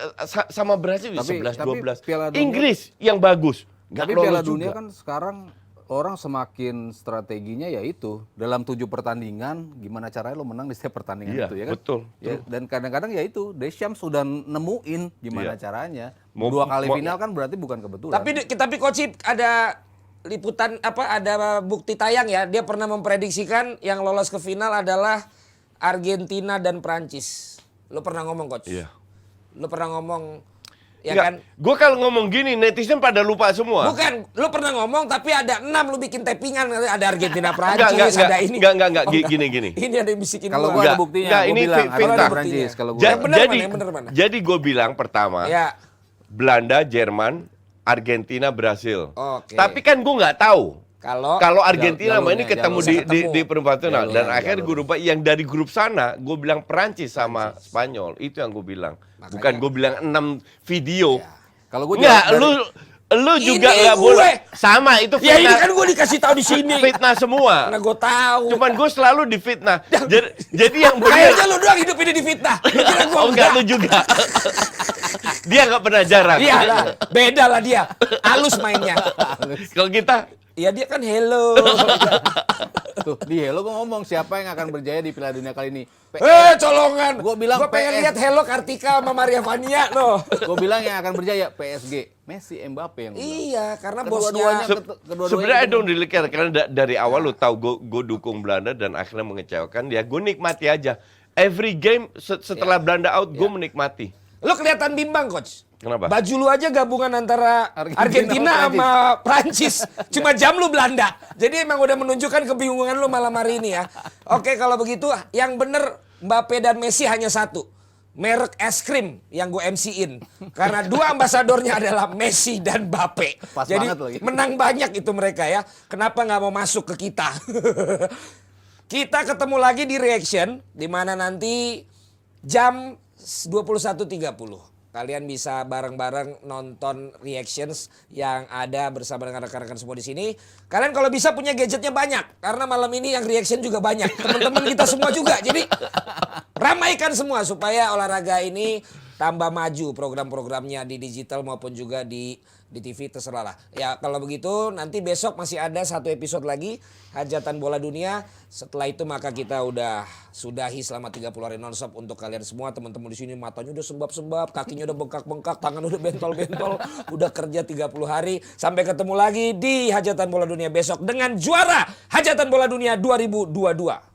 sama Brasil Tapi 11-12. Piala Dunia- Inggris yang bagus. Nggak Tapi lolos Piala juga. Dunia kan sekarang orang semakin strateginya yaitu dalam 7 pertandingan gimana caranya lo menang di setiap pertandingan Iya, itu ya kan? betul, Ya, dan kadang-kadang ya itu Deschamps sudah nemuin gimana Iya. caranya. Mau- 2 kali mau- final kan berarti bukan kebetulan. Tapi Coach Ip, ada liputan ada bukti tayang ya, dia pernah memprediksikan yang lolos ke final adalah Argentina dan Prancis. Lu pernah ngomong Coach? Iya. Lu pernah ngomong ya kan? Gue kalau ngomong gini netizen pada lupa semua. Bukan, lu pernah ngomong tapi ada 6 lu bikin tappingan, ada Argentina Prancis, ada ini. Enggak, Oh, gini. Ini ada yang bisikin kalau gua. gua ada Enggak, buktinya, enggak, gua ini bilang fitnah. Argentina Ada Prancis buktinya. kalau gua. Yang bener jadi, mana, yang bener mana? Jadi gue bilang pertama, Ya. Belanda, Jerman, Argentina, Brasil. Oke. Tapi kan gue nggak tahu. Kalau Argentina sama ini ketemu jalurnya. di perempat final. Dan Jalurnya, akhirnya grup yang dari grup sana gue bilang Perancis sama Spanyol. Itu yang gue bilang. Makanya. Bukan gue bilang 6 video. Kalau gua Nggak, jawab lu juga Ini nggak gue. boleh. Sama itu Ya ini fitnah. kan gue dikasih tahu di sini. Fitnah semua. Karena gue tahu. Cuman gue selalu difitnah. Jadi yang Kayaknya benar. lu doang hidup ini di fitnah. Lu kira gua Oh enggak, lu juga. Dia nggak pernah jarang. Iya lah, beda lah dia. Halus mainnya. Kalau kita Ya dia kan hello. tuh di Hello gua ngomong siapa yang akan berjaya di Piala Dunia kali ini. Colongan. Gua bilang Gua pengen PS. lihat hello Kartika sama Maria Vania no. Gue bilang yang akan berjaya PSG, Messi, Mbappe yang gua bilang. Iya, karena Kedua-duanya bosnya kedua-duanya sebenarnya I ketemu. don't really care karena dari awal lu tahu gue dukung Belanda dan akhirnya mengecewakan dia. Gue nikmati aja. Every game setelah Belanda out gue menikmati. Lo kelihatan bimbang, Coach. Kenapa? Baju lu aja gabungan antara Argentina Argentina sama Prancis. Cuma jam lu Belanda. Jadi emang udah menunjukkan kebingungan lu malam hari ini ya. Oke, kalau begitu yang bener Mbappe dan Messi hanya satu. Merek es krim yang gue MC-in. Karena dua ambasadornya adalah Messi dan Mbappe. Pas Jadi banget lagi. menang banyak itu mereka ya. Kenapa nggak mau masuk ke kita? Kita ketemu lagi di reaction. Di mana nanti jam 21.30. Kalian bisa bareng-bareng nonton reactions yang ada bersama dengan rekan-rekan semua di sini. Kalian kalau bisa punya gadgetnya banyak. Karena malam ini yang reaction juga banyak. Teman-teman kita semua juga. Jadi ramaikan semua supaya olahraga ini tambah maju program-programnya di digital maupun juga di TV, terserah lah. Ya kalau begitu nanti besok masih ada satu episode lagi Hajatan Bola Dunia. Setelah itu maka kita udah sudahi selama 30 hari nonstop untuk kalian semua. Teman-teman di sini matanya udah sembab-sembab, kakinya udah bengkak-bengkak, tangan udah bentol-bentol, udah kerja 30 hari. Sampai ketemu lagi di Hajatan Bola Dunia besok dengan juara Hajatan Bola Dunia 2022.